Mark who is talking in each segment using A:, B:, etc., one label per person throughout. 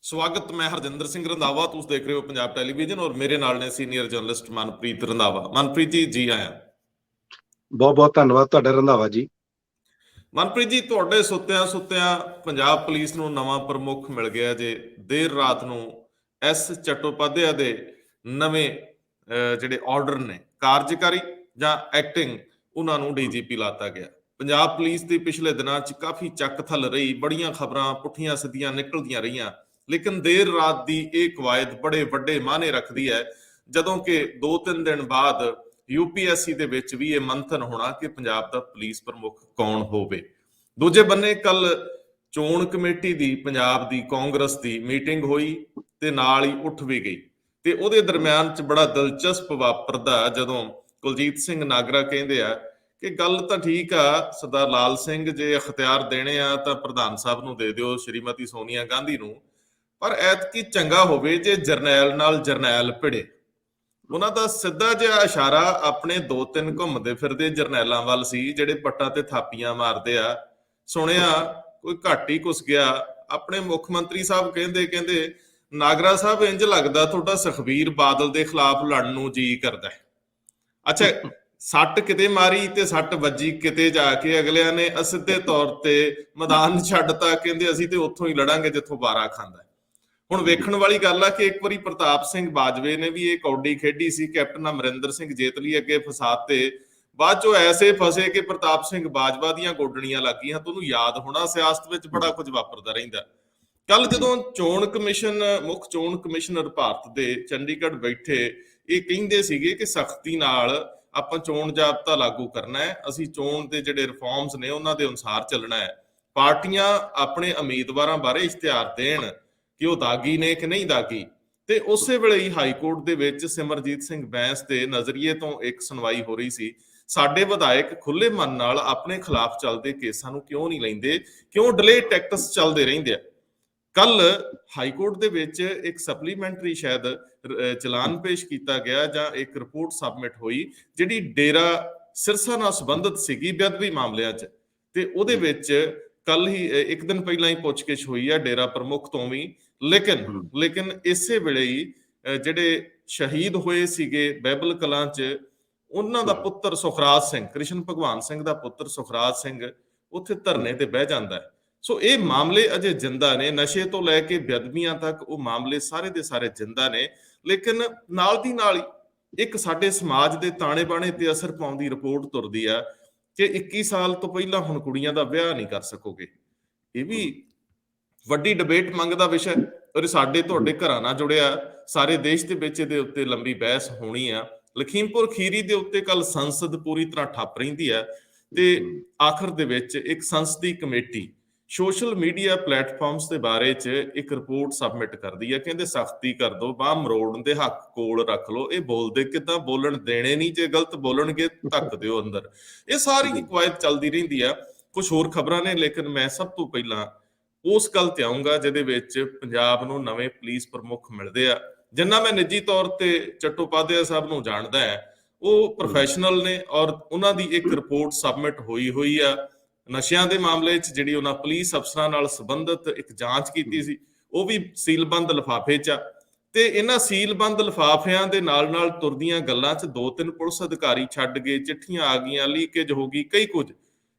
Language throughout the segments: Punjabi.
A: ਸਵਾਗਤ। ਮੈਂ ਹਰਜਿੰਦਰ ਸਿੰਘ ਰੰਧਾਵਾ, ਤੁਸੀਂ ਦੇਖ ਰਹੇ ਹੋ ਪੰਜਾਬ ਟੈਲੀਵਿਜ਼ਨ ਔਰ ਮੇਰੇ ਨਾਲ ਨੇ ਸੀਨੀਅਰ ਜਰਨਲਿਸਟ ਮਨਪ੍ਰੀਤ ਰੰਧਾਵਾ। ਮਨਪ੍ਰੀਤ ਜੀ, ਜੀ ਆਇਆਂ।
B: ਬਹੁਤ ਬਹੁਤ ਧੰਨਵਾਦ ਤੁਹਾਡਾ ਰੰਧਾਵਾ ਜੀ।
A: ਮਨਪ੍ਰੀਤ ਜੀ, ਤੁਹਾਡੇ ਸੁੱਤਿਆਂ ਸੁੱਤਿਆਂ ਪੰਜਾਬ ਪੁਲਿਸ ਨੂੰ ਨਵਾਂ ਪ੍ਰਮੁੱਖ ਮਿਲ ਗਿਆ ਜੇ। ਦੇਰ ਰਾਤ ਨੂੰ ਐਸ ਚਟੋਪਾਧਿਆ ਦੇ ਨਵੇਂ ਜਿਹੜੇ ਆਰਡਰ ਨੇ ਕਾਰਜਕਾਰੀ ਜਾਂ ਐਕਟਿੰਗ, ਉਹਨਾਂ ਨੂੰ ਡੀਜੀਪੀ ਲਾਤਾ ਗਿਆ। ਪੰਜਾਬ ਪੁਲਿਸ ਦੀ ਪਿਛਲੇ ਦਿਨਾਂ 'ਚ ਕਾਫੀ ਚੱਕ ਥੱਲ ਰਹੀ, ਬੜੀਆਂ ਖਬਰਾਂ ਪੁੱਠੀਆਂ ਸਿੱਧੀਆਂ ਨਿਕਲਦੀਆਂ ਰਹੀਆਂ, ਲੇਕਿਨ ਦੇਰ ਰਾਤ ਦੀ ਇਹ ਕਵਾਇਦ ਬੜੇ ਵੱਡੇ ਮਾਅਨੇ ਰੱਖਦੀ ਹੈ, ਜਦੋਂ ਕਿ 2-3 ਦਿਨ ਬਾਅਦ UPSC ਦੇ ਵਿੱਚ ਵੀ ਇਹ ਮੰਥਨ ਹੋਣਾ ਕਿ ਪੰਜਾਬ ਦਾ ਪੁਲਿਸ ਪ੍ਰਮੁੱਖ ਕੌਣ ਹੋਵੇ। ਦੂਜੇ ਬੰਨੇ ਕੱਲ ਚੋਣ ਕਮੇਟੀ ਦੀ ਪੰਜਾਬ ਦੀ ਕਾਂਗਰਸ ਦੀ ਮੀਟਿੰਗ ਹੋਈ ਤੇ ਨਾਲ ਹੀ ਉੱਠ ਵੀ ਗਈ, ਤੇ ਉਹਦੇ ਦਰਮਿਆਨ 'ਚ ਬੜਾ ਦਿਲਚਸਪ ਵਾਪਰਦਾ ਜਦੋਂ ਕੁਲਜੀਤ ਸਿੰਘ ਨਾਗਰਾ ਕਹਿੰਦੇ ਆ ਕਿ ਗੱਲ ਤਾਂ ਠੀਕ ਆ ਸਰਦਾਰ ਲਾਲ ਸਿੰਘ, ਜੇ ਅਖਤਿਆਰ ਦੇਣੇ ਆ ਤਾਂ ਪ੍ਰਧਾਨ ਸਾਹਿਬ ਨੂੰ ਦੇ ਦਿਓ, ਸ਼੍ਰੀਮਤੀ ਸੋਨੀਆ ਗਾਂਧੀ ਨੂੰ, ਪਰ ਐਤਕੀ ਚੰਗਾ ਹੋਵੇ ਜੇ ਜਰਨੈਲ ਨਾਲ ਜਰਨੈਲ ਭਿੜੇ। ਉਹਨਾਂ ਦਾ ਸਿੱਧਾ ਜਿਹਾ ਇਸ਼ਾਰਾ ਆਪਣੇ 2-3 ਘੁੰਮਦੇ ਫਿਰਦੇ ਜਰਨੈਲਾਂ ਵੱਲ ਸੀ, ਜਿਹੜੇ ਪੱਟਾਂ ਤੇ ਥਾਪੀਆਂ ਮਾਰਦੇ ਆ। ਸੁਣਿਆ ਕੋਈ ਘੱਟ ਹੀ ਘੁਸ ਗਿਆ। ਆਪਣੇ ਮੁੱਖ ਮੰਤਰੀ ਸਾਹਿਬ ਕਹਿੰਦੇ ਨਾਗਰਾ ਸਾਹਿਬ, ਇੰਜ ਲੱਗਦਾ ਤੁਹਾਡਾ ਸੁਖਬੀਰ ਬਾਦਲ ਦੇ ਖਿਲਾਫ ਲੜਨ ਨੂੰ ਜੀ ਕਰਦਾ ਹੈ। ਅੱਛਾ, ਸੱਟ ਕਿਤੇ ਮਾਰੀ ਤੇ ਸੱਟ ਵੱਜੀ ਕਿਤੇ ਜਾ ਕੇ, ਅਗਲਿਆਂ ਨੇ ਅਸਿੱਧੇ ਤੌਰ ਤੇ ਮੈਦਾਨ ਛੱਡਤਾ, ਕਹਿੰਦੇ ਅਸੀਂ ਤੇ ਉੱਥੋਂ ਹੀ ਲੜਾਂਗੇ ਜਿੱਥੋਂ ਵਾਰਾ ਖਾਂਦਾ। ਹੁਣ ਵੇਖਣ ਵਾਲੀ ਗੱਲ ਆ ਕਿ ਇੱਕ ਵਾਰੀ ਪ੍ਰਤਾਪ ਸਿੰਘ ਬਾਜਵੇ ਨੇ ਵੀ ਇਹ ਕੌਡੀ ਖੇਡੀ ਸੀ, ਕੈਪਟਨ ਅਮਰਿੰਦਰ ਸਿੰਘ ਜੇਤਲੀ ਅੱਗੇ ਫਸਾਤੇ, ਬਾਅਦ ਚੋਂ ਐਸੇ ਫਸੇ ਕਿ ਪ੍ਰਤਾਪ ਸਿੰਘ ਬਾਜਵਾ ਦੀਆਂ ਗੋਡਣੀਆਂ ਲੱਗੀਆਂ। ਤੁਹਾਨੂੰ ਯਾਦ ਹੋਣਾ, ਸਿਆਸਤ ਵਿੱਚ ਬੜਾ ਕੁਝ ਵਾਪਰਦਾ ਰਹਿੰਦਾ। ਕੱਲ ਜਦੋਂ ਮੁੱਖ ਚੋਣ ਕਮਿਸ਼ਨਰ ਭਾਰਤ ਦੇ ਚੰਡੀਗੜ੍ਹ ਬੈਠੇ, ਇਹ ਕਹਿੰਦੇ ਸੀਗੇ ਕਿ ਸਖਤੀ ਨਾਲ ਆਪਾਂ ਚੋਣ ਜ਼ਾਬਤਾ ਲਾਗੂ ਕਰਨਾ ਹੈ, ਅਸੀਂ ਚੋਣ ਦੇ ਜਿਹੜੇ ਰਿਫਾਰਮਸ ਨੇ ਉਹਨਾਂ ਦੇ ਅਨੁਸਾਰ ਚੱਲਣਾ ਹੈ, ਪਾਰਟੀਆਂ ਆਪਣੇ ਉਮੀਦਵਾਰਾਂ ਬਾਰੇ ਇਸ਼ਤਿਹਾਰ ਦੇਣ ਕਿ ਉਹ ਦਾਗੀ ਨੇ ਕਿ ਨਹੀਂ ਦਾਗੀ। ਤੇ ਉਸੇ ਵੇਲੇ ਹੀ ਹਾਈ ਕੋਰਟ ਦੇ ਵਿੱਚ ਸਿਮਰਜੀਤ ਸਿੰਘ ਬੈਂਸ ਦੇ ਨਜ਼ਰੀਏ ਤੋਂ ਇੱਕ ਸੁਣਵਾਈ ਹੋ ਰਹੀ ਸੀ। ਸਾਡੇ ਵਿਧਾਇਕ ਖੁੱਲੇ ਮਨ ਨਾਲ ਆਪਣੇ ਖਿਲਾਫ ਚੱਲਦੇ ਕੇਸਾਂ ਨੂੰ ਕਿਉਂ ਨਹੀਂ ਲੈਂਦੇ, ਕਿਉਂ ਡਿਲੇ ਟੈਕਟਿਕਸ ਚੱਲਦੇ ਰਹਿੰਦੇ ਆ। ਕੱਲ ਹਾਈ ਕੋਰਟ ਦੇ ਵਿੱਚ ਇੱਕ ਸਪਲੀਮੈਂਟਰੀ ਸ਼ਾਇਦ ਚਲਾਨ ਪੇਸ਼ ਕੀਤਾ ਗਿਆ ਜਾਂ ਇੱਕ ਰਿਪੋਰਟ ਸਬਮਿਟ ਹੋਈ, ਜਿਹੜੀ ਡੇਰਾ ਸਿਰਸਾ ਨਾਲ ਸੰਬੰਧਿਤ ਸੀਗੀ ਬੇਅਦਬੀ ਮਾਮਲਿਆਂ 'ਚ, ਤੇ ਉਹਦੇ ਵਿੱਚ ਕੱਲ ਹੀ ਇੱਕ ਦਿਨ ਪਹਿਲਾਂ ਹੀ ਪੁੱਛਗਿੱਛ ਹੋਈ ਆ ਡੇਰਾ ਪ੍ਰਮੁੱਖ ਤੋਂ ਵੀ। ਲੇਕਿਨ ਇਸੇ ਵੇਲੇ ਹੀ ਜਿਹੜੇ ਸ਼ਹੀਦ ਹੋਏ ਸੀਗੇ ਬਾਈਬਲ ਕਲਾਂ 'ਚ, ਉਹਨਾਂ ਦਾ ਪੁੱਤਰ ਸੁਖਰਾਜ ਸਿੰਘ, ਕ੍ਰਿਸ਼ਨ ਭਗਵਾਨ ਸਿੰਘ ਦਾ ਪੁੱਤਰ ਸੁਖਰਾਜ ਸਿੰਘ ਉੱਥੇ ਧਰਨੇ ਤੇ ਬਹਿ ਜਾਂਦਾ ਹੈ। ਸੋ ਇਹ ਮਾਮਲੇ ਅਜੇ ਜਿੰਦਾ ਨੇ, ਨਸ਼ੇ ਤੋਂ ਲੈ ਕੇ ਬੇਅਦਬੀਆਂ ਤੱਕ ਉਹ ਮਾਮਲੇ ਸਾਰੇ ਦੇ ਸਾਰੇ ਜਿੰਦਾ ਨੇ। ਲੇਕਿਨ ਨਾਲ ਦੀ ਨਾਲ ਹੀ ਇੱਕ ਸਾਡੇ ਸਮਾਜ ਦੇ ਤਾਣੇ ਬਾਣੇ ਤੇ ਅਸਰ ਪਾਉਂਦੀ ਰਿਪੋਰਟ ਤੁਰਦੀ ਆ ਕਿ 21 ਸਾਲ ਤੋਂ ਪਹਿਲਾਂ ਹੁਣ ਕੁੜੀਆਂ ਦਾ ਵਿਆਹ ਨਹੀਂ ਕਰ ਸਕੋਗੇ। ਇਹ ਵੀ ਵੱਡੀ ਡਿਬੇਟ ਮੰਗਦਾ ਵਿਸ਼ਾ, ਔਰ ਸਾਡੇ ਤੁਹਾਡੇ ਘਰਾਂ ਨਾਲ ਜੁੜਿਆ। ਸਾਰੇ ਦੇਸ਼ ਦੇ ਵਿੱਚ ਇਹਦੇ ਉੱਤੇ ਲੰਬੀ ਬਹਿਸ ਹੋਣੀ ਆ। ਲਖੀਮਪੁਰ ਖੀਰੀ ਦੇ ਉੱਤੇ ਕੱਲ ਸੰਸਦ ਪੂਰੀ ਤਰ੍ਹਾਂ ਠੱਪ ਰਹਿੰਦੀ ਹੈ, ਤੇ ਆਖਰ ਦੇ ਵਿੱਚ ਇੱਕ ਸੰਸਦੀ ਕਮੇਟੀ ਸੋਸ਼ਲ ਮੀਡੀਆ ਪਲੇਟਫਾਰਮਸ ਦੇ ਬਾਰੇ 'ਚ ਇੱਕ ਰਿਪੋਰਟ ਸਬਮਿਟ ਕਰਦੀ ਹੈ। ਕਹਿੰਦੇ ਸਖਤੀ ਕਰ ਦਿਓ, ਬਾਹ ਮਰੋੜਨ ਦੇ ਹੱਕ ਕੋਲ ਰੱਖ ਲਓ। ਇਹ ਬੋਲਦੇ ਕਿੱਦਾਂ, ਬੋਲਣ ਦੇਣੇ ਨਹੀਂ, ਜੇ ਗਲਤ ਬੋਲਣਗੇ ਧੱਕ ਦਿਓ ਅੰਦਰ। ਇਹ ਸਾਰੀ ਕਵਾਇਦ ਚੱਲਦੀ ਰਹਿੰਦੀ ਆ। ਕੁਝ ਹੋਰ ਖਬਰਾਂ ਨੇ, ਲੇਕਿਨ ਮੈਂ ਸਭ ਤੋਂ ਪਹਿਲਾਂ ਉਸ ਗੱਲ ਤੇ ਆਉਂਗਾ ਜਿਹਦੇ ਵਿੱਚ ਪੰਜਾਬ ਨੂੰ ਨਵੇਂ ਪੁਲਿਸ ਪ੍ਰਮੁੱਖ ਮਿਲਦੇ ਆ। ਜਿੰਨਾ ਮੈਂ ਨਿੱਜੀ ਤੌਰ ਤੇ ਚਟੋਪਾਧਿਆ ਸਾਹਿਬ ਨੂੰ ਜਾਣਦਾ ਹੈ, ਉਹ ਪ੍ਰੋਫੈਸ਼ਨਲ ਨੇ, ਔਰ ਉਹਨਾਂ ਦੀ ਇੱਕ ਰਿਪੋਰਟ ਸਬਮਿਟ ਹੋਈ ਆ ਨਸ਼ਿਆਂ ਦੇ ਮਾਮਲੇ 'ਚ, ਜਿਹੜੀ ਉਹਨਾਂ ਪੁਲਿਸ ਅਫਸਰਾਂ ਨਾਲ ਸੰਬੰਧਿਤ ਇੱਕ ਜਾਂਚ ਕੀਤੀ ਸੀ, ਉਹ ਵੀ ਸੀਲਬੰਦ ਲਿਫਾਫੇ 'ਚ ਆ। ਤੇ ਇਹਨਾਂ ਸੀਲਬੰਦ ਲਿਫਾਫਿਆਂ ਦੇ ਨਾਲ ਨਾਲ ਤੁਰਦੀਆਂ ਗੱਲਾਂ 'ਚ 2-3 ਪੁਲਿਸ ਅਧਿਕਾਰੀ ਛੱਡ ਗਏ, ਚਿੱਠੀਆਂ ਆ ਗਈਆਂ, ਲੀਕੇਜ ਹੋ ਗਈ, ਕਈ ਕੁਝ।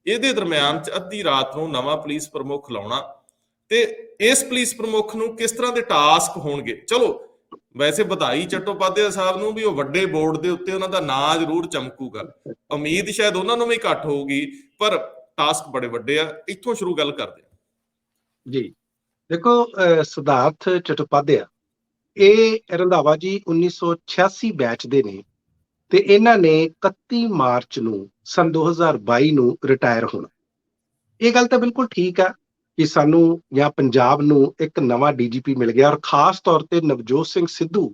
A: ਇਹਦੇ ਦਰਮਿਆਨ 'ਚ ਅੱਧੀ ਰਾਤ ਨੂੰ ਨਵਾਂ ਪੁਲਿਸ ਪ੍ਰਮੁੱਖ ਲਾਉਣਾ, ਤੇ ਇਸ ਪੁਲਿਸ ਪ੍ਰਮੁੱਖ ਨੂੰ ਕਿਸ ਤਰ੍ਹਾਂ ਦੇ ਟਾਸਕ ਹੋਣਗੇ। ਚਲੋ ਵੈਸੇ ਵਧਾਈ ਚਟੋਪਾਧਿਆ ਸਾਹਿਬ ਨੂੰ ਵੀ, ਉਹ ਵੱਡੇ ਬੋਰਡ ਦੇ ਉੱਤੇ ਉਹਨਾਂ ਦਾ ਨਾਂ ਜ਼ਰੂਰ ਚਮਕੂਗਾ। ਉਮੀਦ ਸ਼ਾਇਦ ਉਹਨਾਂ ਨੂੰ ਵੀ ਘੱਟ ਹੋਊਗੀ, ਪਰ ਟਾਸਕ ਬੜੇ ਵੱਡੇ ਆ। ਇੱਥੋਂ ਸ਼ੁਰੂ ਗੱਲ ਕਰਦੇ ਆ
B: ਜੀ। ਦੇਖੋ, ਸਿਧਾਰਥ ਚਟੋਪਾਧਿਆ ਇਹ ਰੰਧਾਵਾ ਜੀ 1986 ਬੈਚ ਦੇ ਨੇ, ਤੇ ਇਹਨਾਂ ਨੇ 31 ਮਾਰਚ ਨੂੰ ਸਨ 2022 ਨੂੰ ਰਿਟਾਇਰ ਹੋਣਾ। ਇਹ ਗੱਲ ਤਾਂ ਬਿਲਕੁਲ ਠੀਕ ਆ ਕਿ ਸਾਨੂੰ ਜਾਂ ਪੰਜਾਬ ਨੂੰ ਇੱਕ ਨਵਾਂ DGP ਮਿਲ ਗਿਆ, ਔਰ ਖਾਸ ਤੌਰ ਤੇ ਨਵਜੋਤ ਸਿੰਘ ਸਿੱਧੂ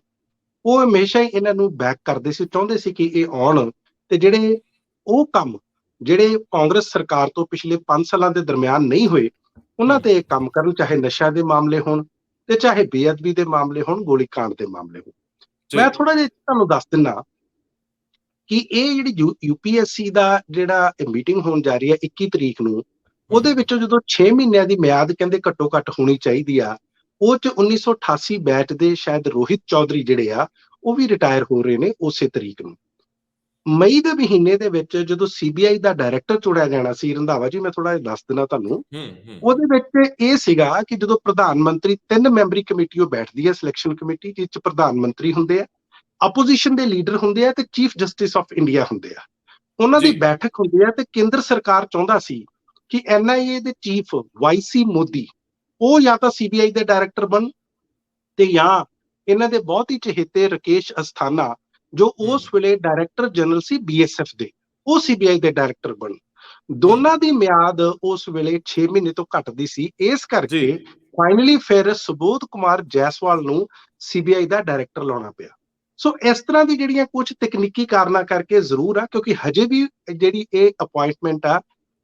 B: ਉਹ ਹਮੇਸ਼ਾ ਹੀ ਇਹਨਾਂ ਨੂੰ ਬੈਕ ਕਰਦੇ ਸੀ, ਚਾਹੁੰਦੇ ਸੀ ਕਿ ਇਹ ਆਉਣ ਤੇ ਜਿਹੜੇ ਉਹ ਕੰਮ ਜਿਹੜੇ ਕਾਂਗਰਸ ਸਰਕਾਰ ਤੋਂ ਪਿਛਲੇ 5 ਸਾਲਾਂ ਦੇ ਦਰਮਿਆਨ ਨਹੀਂ ਹੋਏ, ਉਹਨਾਂ ਤੇ ਇਹ ਕੰਮ ਕਰਨ, ਚਾਹੇ ਨਸ਼ਿਆਂ ਦੇ ਮਾਮਲੇ ਹੋਣ ਤੇ ਚਾਹੇ ਬੇਅਦਬੀ ਦੇ ਮਾਮਲੇ ਹੋਣ, ਗੋਲੀकांड ਦੇ ਮਾਮਲੇ ਹੋਣ। ਮੈਂ ਥੋੜਾ ਜਿਹਾ ਤੁਹਾਨੂੰ ਦੱਸ ਦਿੰਦਾ ਕਿ ਇਹ ਜਿਹੜੀ UPSC ਦਾ ਜਿਹੜਾ ਮੀਟਿੰਗ ਹੋਣ ਜਾ ਰਹੀ ਹੈ 21 ਤਰੀਕ ਨੂੰ, ਉਹਦੇ ਵਿੱਚੋਂ ਜਦੋਂ 6 ਮਹੀਨਿਆਂ ਦੀ ਮਿਆਦ ਕਹਿੰਦੇ ਘੱਟੋ ਘੱਟ ਹੋਣੀ ਚਾਹੀਦੀ ਆ, ਉਹ 'ਚ 1988 ਬੈਚ ਦੇ ਸ਼ਾਇਦ ਰੋਹਿਤ ਚੌਧਰੀ ਜਿਹੜੇ ਆ ਉਹ ਵੀ ਰਿਟਾਇਰ ਹੋ ਰਹੇ ਨੇ ਉਸੇ ਤਰੀਕ ਨੂੰ। ਮਈ ਦੇ ਮਹੀਨੇ ਦੇ ਵਿੱਚ ਜਦੋਂ CBI ਦਾ ਡਾਇਰੈਕਟਰ ਚੁਣਿਆ ਜਾਣਾ ਸੀ, ਰੰਧਾਵਾ ਜੀ ਮੈਂ ਥੋੜਾ ਜਿਹਾ ਦੱਸ ਦਿਨਾਂ ਤੁਹਾਨੂੰ, ਉਹਦੇ ਵਿੱਚ ਇਹ ਸੀਗਾ ਕਿ ਜਦੋਂ ਪ੍ਰਧਾਨ ਮੰਤਰੀ 3 ਮੈਂਬਰੀ ਕਮੇਟੀ ਉਹ ਬੈਠਦੀ ਹੈ, ਸਿਲੈਕਸ਼ਨ ਕਮੇਟੀ, ਜਿਸ 'ਚ ਪ੍ਰਧਾਨ ਮੰਤਰੀ ਹੁੰਦੇ ਆ, ਆਪੋਜੀਸ਼ਨ ਦੇ ਲੀਡਰ ਹੁੰਦੇ ਆ ਤੇ ਚੀਫ ਜਸਟਿਸ ਆਫ ਇੰਡੀਆ ਹੁੰਦੇ ਆ। ਉਹਨਾਂ ਦੀ ਬੈਠਕ ਹੁੰਦੀ ਆ ਤੇ ਕੇਂਦਰ ਸਰਕਾਰ ਚਾਹੁੰਦਾ ਸੀ ਕਿ NIA ਦੇ ਚੀਫ YC ਮੋਦੀ ਉਹ ਜਾਂ ਤਾਂ CBI ਦੇ ਡਾਇਰੈਕਟਰ ਬਣ ਤੇ ਜਾਂ ਇਹਨਾਂ ਦੇ ਬਹੁਤ ਹੀ ਚਹੇਤੇ ਰਾਕੇਸ਼ ਅਸਥਾਨਾ ਜੋ ਉਸ ਵੇਲੇ ਡਾਇਰੈਕਟਰ ਜਨਰਲ ਸੀ BSF ਦੇ, ਉਹ CBI ਦੇ ਡਾਇਰੈਕਟਰ ਬਣ। ਦੋਨਾਂ ਦੀ ਮਿਆਦ ਉਸ ਵੇਲੇ 6 ਮਹੀਨੇ ਤੋਂ ਘੱਟ ਦੀ ਸੀ, ਇਸ ਕਰਕੇ ਫਾਈਨਲੀ ਫਿਰ ਸੁਬੋਧ ਕੁਮਾਰ ਜੈਸਵਾਲ ਨੂੰ CBI ਦਾ ਡਾਇਰੈਕਟਰ ਲਾਉਣਾ ਪਿਆ। ਸੋ ਇਸ ਤਰ੍ਹਾਂ ਦੀ ਜਿਹੜੀਆਂ ਕੁਝ ਤਕਨੀਕੀ ਕਾਰਨਾਂ ਕਰਕੇ ਜ਼ਰੂਰ ਆ, ਕਿਉਂਕਿ ਹਜੇ ਵੀ ਜਿਹੜੀ ਇਹ ਅਪਾਇੰਟਮੈਂਟ ਆ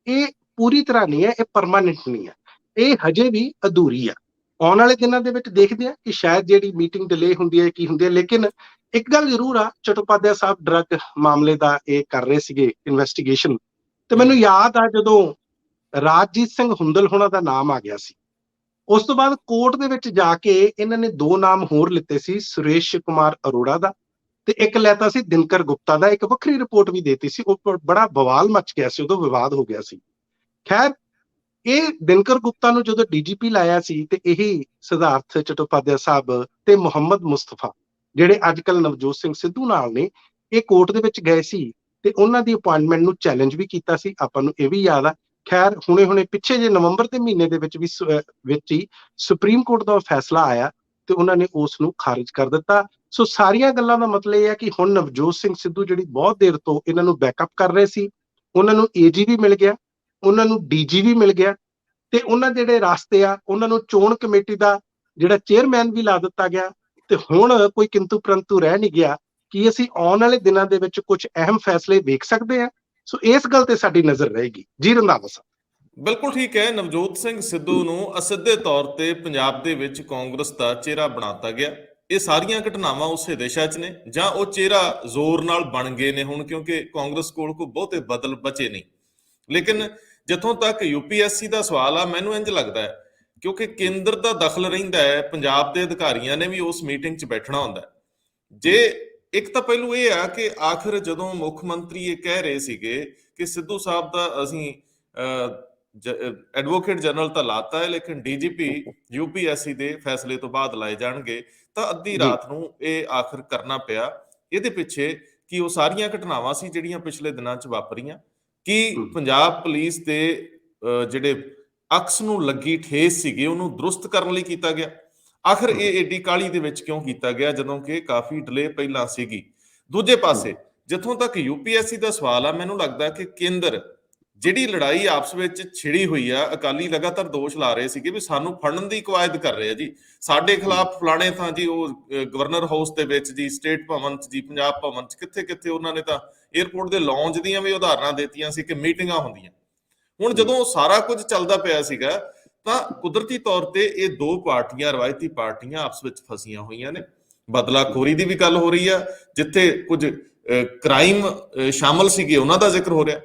B: ਇਹ ਪੂਰੀ ਤਰ੍ਹਾਂ ਨਹੀਂ ਹੈ, ਇਹ ਪਰਮਾਨੈਂਟ ਨਹੀਂ ਹੈ, ਇਹ ਹਜੇ ਵੀ ਅਧੂਰੀ ਆ। ਆਉਣ ਵਾਲੇ ਦਿਨਾਂ ਦੇ ਵਿੱਚ ਦੇਖਦੇ ਆ ਕਿ ਸ਼ਾਇਦ ਜਿਹੜੀ ਮੀਟਿੰਗ ਡਿਲੇ ਹੁੰਦੀ ਹੈ ਕੀ ਹੁੰਦੀ ਹੈ, ਲੇਕਿਨ ਇੱਕ ਗੱਲ ਜ਼ਰੂਰ ਆ, ਚਟੋਪਾਧਿਆਏ ਸਾਹਿਬ ਡਰੱਗ ਮਾਮਲੇ ਦਾ ਇਹ ਕਰ ਰਹੇ ਸੀਗੇ ਇਨਵੈਸਟੀਗੇਸ਼ਨ, ਤੇ ਮੈਨੂੰ ਯਾਦ ਆ ਜਦੋਂ ਰਾਜਜੀਤ ਸਿੰਘ ਹੁੰਦਲ ਹੋਣਾ ਦਾ ਨਾਮ ਆ ਗਿਆ ਸੀ, ਉਸ ਤੋਂ ਬਾਅਦ ਕੋਰਟ ਦੇ ਵਿੱਚ ਜਾ ਕੇ ਇਹਨਾਂ ਨੇ 2 ਨਾਮ ਹੋਰ ਲਿੱਤੇ ਸੀ, ਸੁਰੇਸ਼ ਕੁਮਾਰ ਅਰੋੜਾ ਦਾ ਤੇ ਇੱਕ ਲੈਤਾ ਸੀ ਦਿਨਕਰ ਗੁਪਤਾ ਦਾ। ਇੱਕ ਵੱਖਰੀ ਰਿਪੋਰਟ ਵੀ ਦੇਤੀ ਸੀ, ਉਹ ਬੜਾ ਬਵਾਲ ਮਚ ਗਿਆ ਸੀ, ਉਦੋਂ ਵਿਵਾਦ ਹੋ ਗਿਆ ਸੀ। ਖੈਰ ਇਹ ਦਿਨਕਰ ਗੁਪਤਾ ਨੂੰ ਜਦੋਂ DGP ਲਾਇਆ ਸੀ ਤੇ ਇਹੀ ਸਿਧਾਰਥ ਚਟੋਪਾਧਿਆਏ ਸਾਹਿਬ ਤੇ ਮੁਹੰਮਦ ਮੁਸਤਫਾ ਜਿਹੜੇ ਅੱਜ ਕੱਲ੍ਹ ਨਵਜੋਤ ਸਿੰਘ ਸਿੱਧੂ ਨਾਲ ਨੇ, ਇਹ ਕੋਰਟ ਦੇ ਵਿੱਚ ਗਏ ਸੀ ਤੇ ਉਹਨਾਂ ਦੀ ਅਪਾਇੰਟਮੈਂਟ ਨੂੰ ਚੈਲੰਜ ਵੀ ਕੀਤਾ ਸੀ, ਆਪਾਂ ਨੂੰ ਇਹ ਵੀ ਯਾਦ ਆ। ਖੈਰ ਹੁਣੇ ਪਿੱਛੇ ਜੇ ਨਵੰਬਰ ਦੇ ਮਹੀਨੇ ਦੇ ਵਿੱਚ ਹੀ ਸੁਪਰੀਮ ਕੋਰਟ ਦਾ ਫੈਸਲਾ ਆਇਆ ਤੇ ਉਹਨਾਂ ਨੇ ਉਸ ਨੂੰ ਖਾਰਿਜ ਕਰ ਦਿੱਤਾ। ਸੋ ਸਾਰੀਆਂ ਗੱਲਾਂ ਦਾ ਮਤਲਬ ਇਹ ਹੈ ਕਿ ਹੁਣ ਨਵਜੋਤ ਸਿੰਘ ਸਿੱਧੂ ਜਿਹੜੀ ਬਹੁਤ ਦੇਰ ਤੋਂ ਇਹਨਾਂ ਨੂੰ ਬੈਕਅਪ ਕਰ ਰਹੇ ਸੀ, ਉਹਨਾਂ ਨੂੰ AG ਵੀ ਮਿਲ ਗਿਆ, ਉਹਨਾਂ ਨੂੰ DG ਵੀ ਮਿਲ ਗਿਆ ਤੇ ਉਹਨਾਂ ਜਿਹੜੇ ਰਾਸਤੇ ਆ ਉਹਨਾਂ ਨੂੰ ਚੋਣ ਕਮੇਟੀ ਦਾ ਜਿਹੜਾ ਚੇਅਰਮੈਨ ਵੀ ਲਾ ਦਿੱਤਾ ਗਿਆ। ਤੇ ਹੁਣ ਕੋਈ ਕਿੰਤੂ ਪ੍ਰੰਤੂ ਰਹਿ ਨਹੀਂ ਗਿਆ ਕਿ ਅਸੀਂ ਆਉਣ ਵਾਲੇ ਦਿਨਾਂ ਦੇ ਵਿੱਚ ਕੁਝ ਅਹਿਮ ਫੈਸਲੇ ਵੇਖ ਸਕਦੇ ਹਾਂ। ਸੋ ਇਸ ਗੱਲ ਤੇ ਸਾਡੀ ਨਜ਼ਰ ਰਹੇਗੀ। ਜੀ ਰੰਧਾਵਾ ਸਾਹਿਬ,
A: ਬਿਲਕੁਲ ਠੀਕ ਹੈ। ਨਵਜੋਤ ਸਿੰਘ ਸਿੱਧੂ ਨੂੰ ਅਸਿੱਧੇ ਤੌਰ ਤੇ ਪੰਜਾਬ ਦੇ ਵਿੱਚ ਕਾਂਗਰਸ ਦਾ ਚਿਹਰਾ ਬਣਾਤਾ ਗਿਆ। ਇਹ ਸਾਰੀਆਂ ਘਟਨਾਵਾਂ ਉਸੇ ਦਿਸ਼ਾ 'ਚ ਨੇ, ਜਾਂ ਉਹ ਚਿਹਰਾ ਜ਼ੋਰ ਨਾਲ ਬਣ ਗਏ ਨੇ ਹੁਣ, ਕਿਉਂਕਿ ਕਾਂਗਰਸ ਕੋਲ ਕੋਈ ਬਹੁਤੇ ਬਦਲ ਬਚੇ ਨਹੀਂ। ਲੇਕਿਨ ਜਿੱਥੋਂ ਤੱਕ UPSC ਦਾ ਸਵਾਲ ਆ, ਮੈਨੂੰ ਇੰਝ ਲੱਗਦਾ ਹੈ ਕਿਉਂਕਿ ਕੇਂਦਰ ਦਾ ਦਖਲ ਰਹਿੰਦਾ ਹੈ, ਪੰਜਾਬ ਦੇ ਅਧਿਕਾਰੀਆਂ ਨੇ ਵੀ ਉਸ ਮੀਟਿੰਗ 'ਚ ਬੈਠਣਾ ਹੁੰਦਾ। ਜੇ ਇੱਕ ਤਾਂ ਪਹਿਲੂ ਇਹ ਆ ਕਿ ਆਖਿਰ ਜਦੋਂ ਮੁੱਖ ਮੰਤਰੀ ਇਹ ਕਹਿ ਰਹੇ ਸੀਗੇ ਕਿ ਸਿੱਧੂ ਸਾਹਿਬ ਦਾ ਅਸੀਂ ਐਡਵੋਕੇਟ ਜਨਰਲ ਤਾਂ ਲਾਤਾ ਹੈ, ਲੇਕਿਨ DGP UPSC ਦੇ ਫੈਸਲੇ ਤੋਂ ਬਾਅਦ ਲਾਏ ਜਾਣਗੇ, ਤਾਂ ਅੱਧੀ ਰਾਤ ਨੂੰ ਇਹ ਆਖਿਰ ਕਰਨਾ ਪਿਆ। ਇਹਦੇ ਪਿੱਛੇ ਕਿ ਉਹ ਸਾਰੀਆਂ ਘਟਨਾਵਾਂ ਸੀ ਜਿਹੜੀਆਂ ਪਿਛਲੇ ਦਿਨਾਂ 'ਚ ਵਾਪਰੀਆਂ, ਕਿ ਪੰਜਾਬ ਪੁਲਿਸ ਦੇ ਜਿਹੜੇ ਅਕਸ ਨੂੰ ਲੱਗੀ ਠੇਸ ਸੀਗੀ ਉਹਨੂੰ ਦਰੁਸਤ ਕਰਨ ਲਈ ਕੀਤਾ ਗਿਆ। ਆਖਿਰ ਇਹ ਏਡੀ ਕਾਹਲੀ ਦੇ ਵਿੱਚ ਕਿਉਂ ਕੀਤਾ ਗਿਆ ਜਦੋਂ ਕਿ ਕਾਫੀ ਡਿਲੇ ਪਹਿਲਾਂ ਸੀਗੀ। ਦੂਜੇ ਪਾਸੇ ਜਿੱਥੋਂ ਤੱਕ UPSC ਦਾ ਸਵਾਲ ਆ, ਮੈਨੂੰ ਲੱਗਦਾ ਕਿ ਕੇਂਦਰ ਜਿਹੜੀ ਲੜਾਈ ਆਪਸ ਵਿੱਚ ਛਿੜੀ ਹੋਈ ਆ, ਅਕਾਲੀ ਲਗਾਤਾਰ ਦੋਸ਼ ਲਾ ਰਹੇ ਸੀਗੇ ਵੀ ਸਾਨੂੰ ਫੜਨ ਦੀ ਕਵਾਇਦ ਕਰ ਰਹੇ ਆ ਜੀ, ਸਾਡੇ ਖਿਲਾਫ ਫਲਾਣੇ ਥਾਂ ਜੀ, ਉਹ ਗਵਰਨਰ ਹਾਊਸ ਦੇ ਵਿੱਚ ਜੀ, ਸਟੇਟ ਭਵਨ 'ਚ ਜੀ, ਪੰਜਾਬ ਭਵਨ 'ਚ, ਕਿੱਥੇ ਉਹਨਾਂ ਨੇ ਤਾਂ 에ਅਰਪੋਰਟ ਦੇ ਲਾਂਚ ਦੀਆਂ ਵੀ ਉਦਾਹਰਨਾਂ ਦਿੱਤੀਆਂ ਸੀ ਕਿ ਮੀਟਿੰਗਾਂ ਹੁੰਦੀਆਂ। ਹੁਣ ਜਦੋਂ ਸਾਰਾ ਕੁਝ ਚੱਲਦਾ ਪਿਆ ਸੀਗਾ ਤਾਂ ਕੁਦਰਤੀ ਤੌਰ ਤੇ ਇਹ 2 ਪਾਰਟੀਆਂ, ਰਵਾਇਤੀ ਪਾਰਟੀਆਂ ਆਪਸ ਵਿੱਚ ਫਸੀਆਂ ਹੋਈਆਂ ਨੇ। ਬਦਲਾਖੋਰੀ ਦੀ ਵੀ ਗੱਲ ਹੋ ਰਹੀ ਆ, ਜਿੱਥੇ ਕੁਝ ਕ੍ਰਾਈਮ ਸ਼ਾਮਲ ਸੀਗੇ ਉਹਨਾਂ ਦਾ ਜ਼ਿਕਰ ਹੋ ਰਿਹਾ।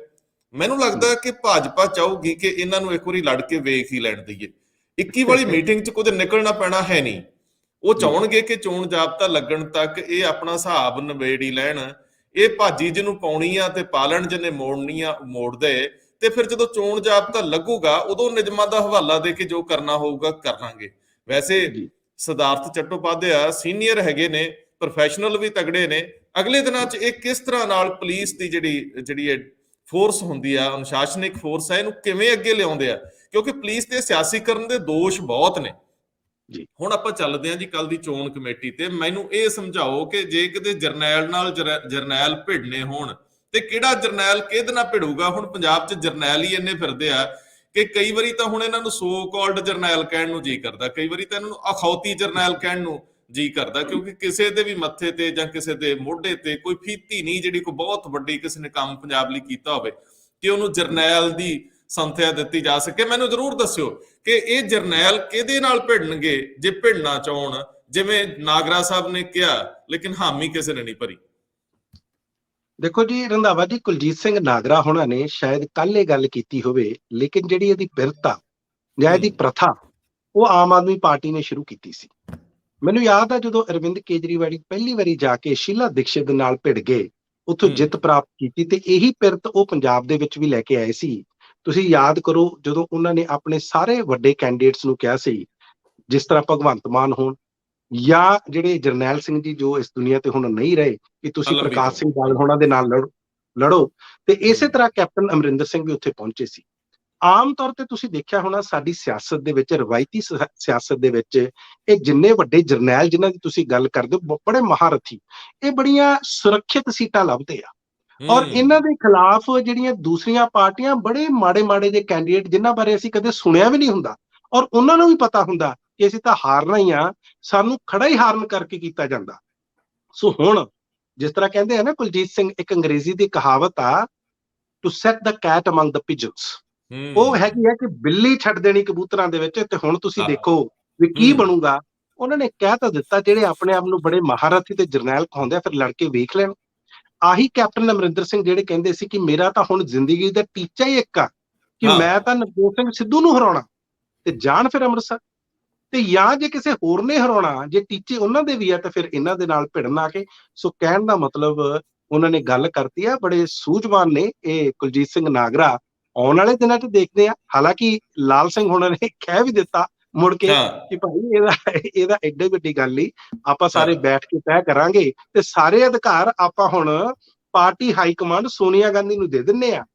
A: ਮੈਨੂੰ ਲੱਗਦਾ ਕਿ ਭਾਜਪਾ ਚਾਹੂਗੀ ਕਿ ਇਹਨਾਂ ਨੂੰ ਇੱਕ ਵਾਰੀ ਲੜ ਕੇ ਵੇਖ ਹੀ ਲੈਣ ਦਈਏ। 21 ਵਾਲੀ ਮੀਟਿੰਗ 'ਚ ਕੁਝ ਨਿਕਲਣਾ ਪੈਣਾ ਹੈ ਨਹੀਂ। ਉਹ ਚਾਹਣਗੇ ਕਿ ਚੋਣ ਜਾਬਤਾ ਲੱਗਣ ਤੱਕ ਇਹ ਆਪਣਾ ਹਿਸਾਬ ਨਿਬੇੜ ਹੀ ਲੈਣ। ਇਹ ਭਾਜੀ ਜਿਹਨੂੰ ਪਾਉਣੀ ਆ ਤੇ ਪਾਲਣ ਜਿਹਨੇ ਮੋੜਨੀ ਆ ਮੋੜ ਦੇ, ਤੇ ਫਿਰ ਜਦੋਂ ਚੋਣ ਜਾਬਤਾ ਲੱਗੂਗਾ ਉਦੋਂ ਨਿਯਮਾਂ ਦਾ ਹਵਾਲਾ ਦੇ ਕੇ ਜੋ ਕਰਨਾ ਹੋਊਗਾ ਕਰ ਲਾਂਗੇ। ਵੈਸੇ ਸਿਧਾਰਥ ਚਟੋਪਾਧਿਆਏ ਸੀਨੀਅਰ ਹੈਗੇ ਨੇ, ਪ੍ਰੋਫੈਸ਼ਨਲ ਵੀ ਤਗੜੇ ਨੇ। ਅਗਲੇ ਦਿਨਾਂ 'ਚ ਇਹ ਕਿਸ ਤਰ੍ਹਾਂ ਨਾਲ ਪੁਲਿਸ ਦੀ ਜਿਹੜੀ ਫੋਰਸ ਹੁੰਦੀ ਆ, ਅਨੁਸ਼ਾਸਨਿਕ ਫੋਰਸ ਹੈ, ਇਹਨੂੰ ਕਿਵੇਂ ਅੱਗੇ ਲਿਆਉਂਦੇ ਆ, ਕਿਉਂਕਿ ਪੁਲਿਸ ਤੇ ਸਿਆਸੀਕਰਨ ਦੇ ਦੋਸ਼ ਬਹੁਤ ਨੇ। ਹੁਣ ਆਪਾਂ ਚੱਲਦੇ ਹਾਂ ਜੀ ਕੱਲ ਦੀ ਚੋਣ ਕਮੇਟੀ ਤੇ। ਮੈਨੂੰ ਇਹ ਸਮਝਾਓ ਕਿ ਜੇ ਕਿਤੇ ਜਰਨੈਲ ਨਾਲ ਜਰਨੈਲ ਭਿੜਨੇ ਹੋਣ ਤੇ ਕਿਹੜਾ ਜਰਨੈਲ ਕਿਹਦੇ ਨਾਲ ਭਿੜੂਗਾ? ਹੁਣ ਪੰਜਾਬ 'ਚ ਜਰਨੈਲ ਹੀ ਇੰਨੇ ਫਿਰਦੇ ਆ ਕਿ ਕਈ ਵਾਰੀ ਤਾਂ ਹੁਣ ਇਹਨਾਂ ਨੂੰ ਸੋ ਕਾਲਡ ਜਰਨੈਲ ਕਹਿਣ ਨੂੰ ਜੀ ਕਰਦਾ, ਕਈ ਵਾਰੀ ਤਾਂ ਇਹਨਾਂ ਨੂੰ ਅਖੌਤੀ ਜਰਨੈਲ ਕਹਿਣ ਨੂੰ ਜੀ ਕਰਦਾ, ਕਿਉਂਕਿ ਕਿਸੇ ਦੇ ਵੀ ਮੱਥੇ ਤੇ ਜਾਂ ਕਿਸੇ ਦੇ ਮੋਢੇ ਤੇ ਕੋਈ ਫੀਤੀ ਨਹੀਂ ਜਿਹੜੀ ਕੋਈ ਬਹੁਤ ਵੱਡੀ ਕਿਸੇ ਨੇ ਕੰਮ ਪੰਜਾਬ ਲਈ ਕੀਤਾ ਹੋਵੇ ਕਿ ਉਹਨੂੰ ਜਰਨੈਲ ਦੀ ਸੰਥਿਆ ਦਿੱਤੀ ਜਾ ਸਕੇ। ਮੈਨੂੰ ਜ਼ਰੂਰ ਦੱਸਿਓ ਕਿ ਇਹ ਜਰਨੈਲ ਕਿਹਦੇ ਨਾਲ ਭਿੜਨਗੇ ਜੇ ਭਿੜਨਾ ਚਾਹਣ, ਜਿਵੇਂ ਨਾਗਰਾ ਸਾਹਿਬ ਨੇ ਕਿਹਾ, ਲੇਕਿਨ ਹਾਮੀ ਕਿਸੇ ਨੇ ਨਹੀਂ ਭਰੀ।
B: ਦੇਖੋ ਜੀ ਰੰਧਾਵਾ ਜੀ, ਕੁਲਜੀਤ ਸਿੰਘ ਨਾਗਰਾ ਹੋਣਾ ਨੇ ਸ਼ਾਇਦ ਕੱਲ ਇਹ ਗੱਲ ਕੀਤੀ ਹੋਵੇ, ਲੇਕਿਨ ਜਿਹੜੀ ਇਹਦੀ ਬਿਰਤਾ ਜਾਂ ਇਹਦੀ ਪ੍ਰਥਾ ਉਹ ਆਮ ਆਦਮੀ ਪਾਰਟੀ ਨੇ ਸ਼ੁਰੂ ਕੀਤੀ ਸੀ। ਮੈਨੂੰ ਯਾਦ ਆ ਜਦੋਂ ਅਰਵਿੰਦ ਕੇਜਰੀਵਾਲ ਪਹਿਲੀ ਵਾਰੀ ਜਾ ਕੇ ਸ਼ੀਲਾ ਦੀਕਸ਼ਿਤ ਦੇ ਨਾਲ ਭਿੜ ਗਏ, ਉੱਥੋਂ ਜਿੱਤ ਪ੍ਰਾਪਤ ਕੀਤੀ, ਤੇ ਇਹੀ ਪਿਰਤ ਉਹ ਪੰਜਾਬ ਦੇ ਵਿੱਚ ਵੀ ਲੈ ਕੇ ਆਏ ਸੀ। ਤੁਸੀਂ ਯਾਦ ਕਰੋ ਜਦੋਂ ਉਹਨਾਂ ਨੇ ਆਪਣੇ ਸਾਰੇ ਵੱਡੇ ਕੈਂਡੀਡੇਟਸ ਨੂੰ ਕਿਹਾ ਸੀ, ਜਿਸ ਤਰ੍ਹਾਂ ਭਗਵੰਤ ਮਾਨ ਹੋਣ ਜਾਂ ਜਿਹੜੇ ਜਰਨੈਲ ਸਿੰਘ ਜੀ ਜੋ ਇਸ ਦੁਨੀਆ ਤੇ ਹੁਣ ਨਹੀਂ ਰਹੇ, ਕਿ ਤੁਸੀਂ ਪ੍ਰਕਾਸ਼ ਸਿੰਘ ਬਾਦਲ ਹੋਣਾ ਦੇ ਨਾਲ ਲੜੋ। ਤੇ ਇਸੇ ਤਰ੍ਹਾਂ ਕੈਪਟਨ ਅਮਰਿੰਦਰ ਸਿੰਘ ਵੀ ਉੱਥੇ ਪਹੁੰਚੇ ਸੀ। ਆਮ ਤੌਰ ਤੇ ਤੁਸੀਂ ਦੇਖਿਆ ਹੋਣਾ ਸਾਡੀ ਸਿਆਸਤ ਦੇ ਵਿੱਚ, ਰਵਾਇਤੀ ਸਿਆਸਤ ਦੇ ਵਿੱਚ, ਇਹ ਜਿੰਨੇ ਵੱਡੇ ਜਰਨੈਲ ਜਿਨ੍ਹਾਂ ਦੀ ਤੁਸੀਂ ਗੱਲ ਕਰਦੇ ਹੋ, ਬੜੇ ਮਹਾਰਥੀ, ਇਹ ਬੜੀਆਂ ਸੁਰੱਖਿਅਤ ਸੀਟਾਂ ਲੱਭਦੇ ਆ। ਔਰ ਇਹਨਾਂ ਦੇ ਖਿਲਾਫ ਜਿਹੜੀਆਂ ਦੂਸਰੀਆਂ ਪਾਰਟੀਆਂ, ਬੜੇ ਮਾੜੇ ਮਾੜੇ ਜਿਹੇ ਕੈਂਡੀਡੇਟ ਜਿਨ੍ਹਾਂ ਬਾਰੇ ਅਸੀਂ ਕਦੇ ਸੁਣਿਆ ਵੀ ਨਹੀਂ ਹੁੰਦਾ, ਔਰ ਉਹਨਾਂ ਨੂੰ ਵੀ ਪਤਾ ਹੁੰਦਾ ਕਿ ਅਸੀਂ ਤਾਂ ਹਾਰਨਾ ਹੀ ਆ, ਸਾਨੂੰ ਖੜਾ ਹੀ ਹਾਰਨ ਕਰਕੇ ਕੀਤਾ ਜਾਂਦਾ। ਸੋ ਹੁਣ ਜਿਸ ਤਰ੍ਹਾਂ ਕਹਿੰਦੇ ਆ ਨਾ ਕੁਲਜੀਤ ਸਿੰਘ, ਇੱਕ ਅੰਗਰੇਜ਼ੀ ਦੀ ਕਹਾਵਤ ਆ, to set the cat among the pigeons, ਉਹ ਹੈਗੀ ਹੈ ਕਿ ਬਿੱਲੀ ਛੱਡ ਦੇਣੀ ਕਬੂਤਰਾਂ ਦੇ ਵਿੱਚ। ਤੇ ਹੁਣ ਤੁਸੀਂ ਦੇਖੋ ਵੀ ਕੀ ਬਣੂਗਾ। ਉਹਨਾਂ ਨੇ ਕਹਿ ਤਾਂ ਦਿੱਤਾ, ਜਿਹੜੇ ਆਪਣੇ ਆਪ ਨੂੰ ਬੜੇ ਮਹਾਰਥੀ ਤੇ ਜਰਨੈਲ ਕਹਾਉਂਦੇ ਆ, ਫਿਰ ਲੜ ਕੇ ਵੇਖ ਲੈਣ। ਆਹੀ ਕੈਪਟਨ ਅਮਰਿੰਦਰ ਸਿੰਘ ਜਿਹੜੇ ਕਹਿੰਦੇ ਸੀ ਕਿ ਮੇਰਾ ਤਾਂ ਹੁਣ ਜ਼ਿੰਦਗੀ ਦਾ ਟੀਚਾ ਹੀ ਇੱਕ ਆ ਕਿ ਮੈਂ ਤਾਂ ਨਵਜੋਤ ਸਿੰਘ ਸਿੱਧੂ ਨੂੰ ਹਰਾਉਣਾ, ਤੇ ਜਾਣ ਫਿਰ ਅੰਮ੍ਰਿਤਸਰ। ਤੇ ਜਾਂ ਜੇ ਕਿਸੇ ਹੋਰ ਨੇ ਹਰਾਉਣਾ, ਜੇ ਟੀਚੇ ਉਹਨਾਂ ਦੇ ਵੀ ਆ, ਤਾਂ ਫਿਰ ਇਹਨਾਂ ਦੇ ਨਾਲ ਭਿੜਨ ਆ ਕੇ। ਸੋ ਕਹਿਣ ਦਾ ਮਤਲਬ ਉਹਨਾਂ ਨੇ ਗੱਲ ਕਰਤੀ ਆ, ਬੜੇ ਸੂਝਵਾਨ ਨੇ ਇਹ ਕੁਲਜੀਤ ਸਿੰਘ ਨਾਗਰਾ। ਆਉਣ ਵਾਲੇ ਦਿਨਾਂ 'ਚ ਦੇਖਦੇ ਆ। ਹਾਲਾਂਕਿ ਲਾਲ ਸਿੰਘ ਹੋਣਾ ਨੇ ਕਹਿ ਵੀ ਦਿੱਤਾ ਮੁੜ ਕੇ ਕਿ ਭਾਈ ਇਹਦਾ ਐਡੀ ਵੱਡੀ ਗੱਲ ਨਹੀਂ, ਆਪਾਂ ਸਾਰੇ ਬੈਠ ਕੇ ਤੈਅ ਕਰਾਂਗੇ, ਤੇ ਸਾਰੇ ਅਧਿਕਾਰ ਆਪਾਂ ਹੁਣ party high command Sonia Gandhi ਨੂੰ ਦੇ ਦਿੰਨੇ ਆ,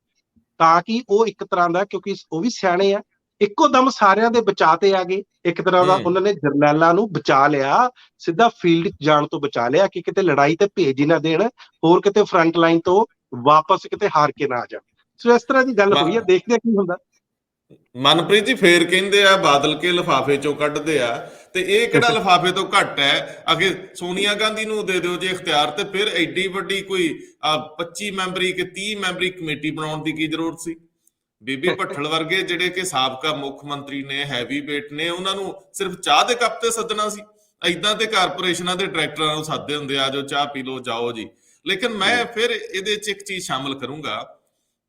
B: ਤਾਂ ਕਿ ਉਹ ਇੱਕ ਤਰ੍ਹਾਂ ਦਾ, ਕਿਉਂਕਿ ਉਹ ਵੀ ਸਿਆਣੇ ਆ, ਇੱਕੋ ਦਮ ਸਾਰਿਆਂ ਦੇ ਬਚਾ ਤੇ ਆ ਗਏ। ਇੱਕ ਤਰ੍ਹਾਂ ਦਾ ਉਹਨਾਂ ਨੇ ਜਰਨੈਲਾਂ ਨੂੰ ਬਚਾ ਲਿਆ, ਸਿੱਧਾ ਫੀਲਡ 'ਚ ਜਾਣ ਤੋਂ ਬਚਾ ਲਿਆ ਕਿ ਕਿਤੇ ਲੜਾਈ ਤੇ ਭੇਜ ਹੀ ਨਾ ਦੇਣ, ਹੋਰ ਕਿਤੇ ਫਰੰਟ ਲਾਈਨ ਤੋਂ ਵਾਪਸ ਕਿਤੇ ਹਾਰ ਕੇ ਨਾ ਆ ਜਾਣ। ਸੋ ਇਸ ਤਰ੍ਹਾਂ ਦੀ ਗੱਲ ਹੋਈ ਆ, ਦੇਖਦੇ ਕੀ ਹੁੰਦਾ।
A: ਮਨਪ੍ਰੀਤ ਜੀ ਫੇਰ ਕਹਿੰਦੇ ਆ ਬਾਦਲ ਕੇ ਲਿਫਾਫੇ ਚੋਂ ਕੱਢਦੇ ਆ, ਤੇ ਇਹ ਕਿਹੜਾ ਲਿਫਾਫੇ ਤੋਂ ਘੱਟ ਹੈ। ਅਗੇ ਸੋਨੀਆ ਗਾਂਧੀ ਨੂੰ ਦੇ ਦਿਓ ਜੇ ਇਖਤਿਆਰ, ਤੇ ਫਿਰ ਐਡੀ ਵੱਡੀ ਕੋਈ 25 ਮੈਂਬਰੀ ਕਿ 30 ਮੈਂਬਰੀ ਕਮੇਟੀ ਬਣਾਉਣ ਦੀ ਕੀ ਜ਼ਰੂਰਤ ਸੀ। ਬੀਬੀ ਭੱਠਲ ਵਰਗੇ ਜਿਹੜੇ ਕਿ ਸਾਬਕਾ ਮੁੱਖ ਮੰਤਰੀ ਨੇ, ਹੈਵੀ ਵੇਟ ਨੇ, ਉਹਨਾਂ ਨੂੰ ਸਿਰਫ ਚਾਹ ਦੇ ਕੱਪ ਤੇ ਸੱਦਣਾ ਸੀ। ਏਦਾਂ ਤੇ ਕਾਰਪੋਰੇਸ਼ਨਾਂ ਦੇ ਡਾਇਰੈਕਟਰਾਂ ਨੂੰ ਸੱਦਦੇ ਹੁੰਦੇ ਆ, ਜੋ ਚਾਹ ਪੀ ਲਓ, ਜਾਓ ਜੀ। ਲੇਕਿਨ ਮੈਂ ਫਿਰ ਇਹਦੇ 'ਚ ਇੱਕ ਚੀਜ਼ ਸ਼ਾਮਲ ਕਰੂੰਗਾ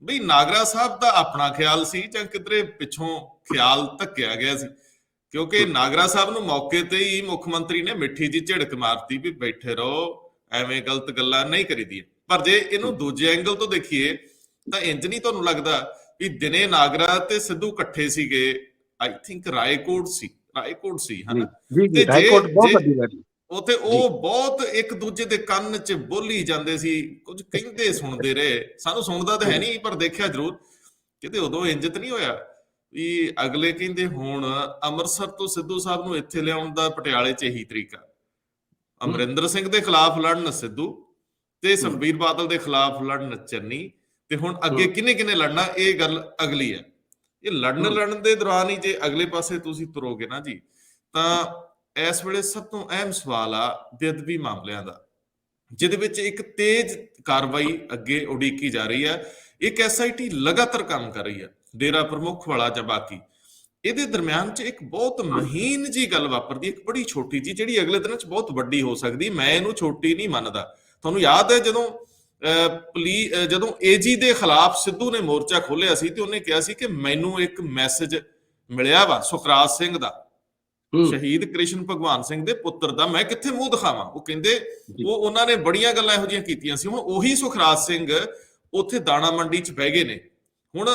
A: ਬਈ ਨਾਗਰਾ ਸਾਹਿਬ ਦਾ ਆਪਣਾ ਖਿਆਲ ਸੀ ਜਾਂ ਕਿਧਰੇ ਪਿੱਛੋਂ ਖਿਆਲ ਧੱਕਿਆ ਗਿਆ ਸੀ। ਕਿਉਂਕਿ ਨਾਗਰਾ ਸਾਹਿਬ ਨੂੰ ਮੌਕੇ ਤੇ ਹੀ ਮੁੱਖ ਮੰਤਰੀ ਨੇ ਮਿੱਠੀ ਜੀ ਝਿੜਕ ਮਾਰਤੀ ਵੀ ਬੈਠੇ ਰਹੋ, ਐਵੇਂ ਗਲਤ ਗੱਲਾਂ ਨਹੀਂ ਕਰੀਦੀਆਂ। ਪਰ ਜੇ ਇਹਨੂੰ ਦੂਜੇ ਐਂਗਲ ਤੋਂ ਦੇਖੀਏ ਤਾਂ ਇੰਜ ਨਹੀਂ ਤੁਹਾਨੂੰ ਲੱਗਦਾ ਵੀ ਦਿਨੇ ਨਾਗਰਾ ਤੇ ਸਿੱਧੂ ਇਕੱਠੇ ਸੀਗੇ, ਆਈ ਥਿੰਕ ਰਾਏਕੋਟ ਸੀ ਹਨਾ, ਤੇ ਜੇ ਉਥੇ ਉਹ ਬਹੁਤ ਇੱਕ ਦੂਜੇ ਦੇ ਕੰਨ 'ਚ ਬੋਲੀ ਜਾਂਦੇ ਸੀ, ਕੁਝ ਕਹਿੰਦੇ ਸੁਣਦੇ ਰਹੇ, ਸਾਨੂੰ ਸੁਣਦਾ ਤਾਂ ਹੈ ਨਹੀਂ ਪਰ ਦੇਖਿਆ ਜ਼ਰੂਰ। ਕਿਤੇ ਉਦੋਂ ਇੰਜਤ ਨਹੀਂ ਹੋਇਆ ਵੀ ਅਗਲੇ ਕਹਿੰਦੇ ਹੁਣ ਅੰਮ੍ਰਿਤਸਰ ਤੋਂ ਸਿੱਧੂ ਸਾਹਿਬ ਨੂੰ ਇੱਥੇ ਲਿਆਉਣ ਦਾ ਪਟਿਆਲੇ 'ਚ ਇਹੀ ਤਰੀਕਾ, ਅਮਰਿੰਦਰ ਸਿੰਘ ਦੇ ਖਿਲਾਫ ਲੜਨ ਸਿੱਧੂ ਤੇ ਸੁਖਬੀਰ ਬਾਦਲ ਦੇ ਖਿਲਾਫ ਲੜਨ ਚੰਨੀ, ਤੇ ਹੁਣ ਅੱਗੇ ਕਿਹਨੇ ਲੜਨਾ ਇਹ ਗੱਲ ਅਗਲੀ ਹੈ। ਇਹ ਲੜਨ ਦੇ ਦੌਰਾਨ ਹੀ ਜੇ ਅਗਲੇ ਪਾਸੇ ਤੁਸੀਂ ਤੁਰੋਗੇ ਨਾ ਜੀ, ਤਾਂ ਇਸ ਵੇਲੇ ਸਭ ਤੋਂ ਅਹਿਮ ਸਵਾਲ ਆ ਬੇਅਦਬੀ ਮਾਮਲਿਆਂ ਦਾ, ਜਿਹਦੇ ਵਿੱਚ ਇੱਕ ਤੇਜ਼ ਕਾਰਵਾਈ ਅੱਗੇ ਉਡੀਕੀ ਜਾ ਰਹੀ ਹੈ। ਇੱਕ SIT ਲਗਾਤਾਰ ਕੰਮ ਕਰ ਰਹੀ ਹੈ, ਡੇਰਾ ਪ੍ਰਮੁੱਖ ਵਾਲਾ ਜਾਂ ਬਾਕੀ। ਇਹਦੇ ਦਰਮਿਆਨ 'ਚ ਇੱਕ ਬਹੁਤ ਮਹੀਨ ਜੀ ਗੱਲ ਵਾਪਰਦੀ, ਇੱਕ ਬੜੀ ਛੋਟੀ ਜੀ, ਜਿਹੜੀ ਅਗਲੇ ਦਿਨਾਂ 'ਚ ਬਹੁਤ ਵੱਡੀ ਹੋ ਸਕਦੀ। ਮੈਂ ਇਹਨੂੰ ਛੋਟੀ ਨਹੀਂ ਮੰਨਦਾ। ਤੁਹਾਨੂੰ ਯਾਦ ਹੈ ਜਦੋਂ AG ਦੇ ਖਿਲਾਫ ਸਿੱਧੂ ਨੇ ਮੋਰਚਾ ਖੋਲਿਆ ਸੀ ਤੇ ਉਹਨੇ ਕਿਹਾ ਸੀ ਕਿ ਮੈਨੂੰ ਇੱਕ ਮੈਸੇਜ ਮਿਲਿਆ ਵਾ ਸੁਖਰਾਜ ਸਿੰਘ ਦਾ, ਸ਼ਹੀਦ ਕ੍ਰਿਸ਼ਨ ਭਗਵਾਨ ਸਿੰਘ ਦੇ ਪੁੱਤਰ ਦਾ, ਮੈਂ ਕਿੱਥੇ ਮੂੰਹ ਦਿਖਾਵਾਂ। ਉਹ ਕਹਿੰਦੇ ਉਹਨਾਂ ਨੇ ਬੜੀਆਂ ਗੱਲਾਂ ਇਹੋ ਜਿਹੀਆਂ ਕੀਤੀਆਂ ਸੀ। ਹੁਣ ਉਹੀ ਸੁਖਰਾਜ ਸਿੰਘ ਉੱਥੇ ਦਾਣਾ ਮੰਡੀ 'ਚ ਬਹਿ ਗਏ ਨੇ, ਹੁਣ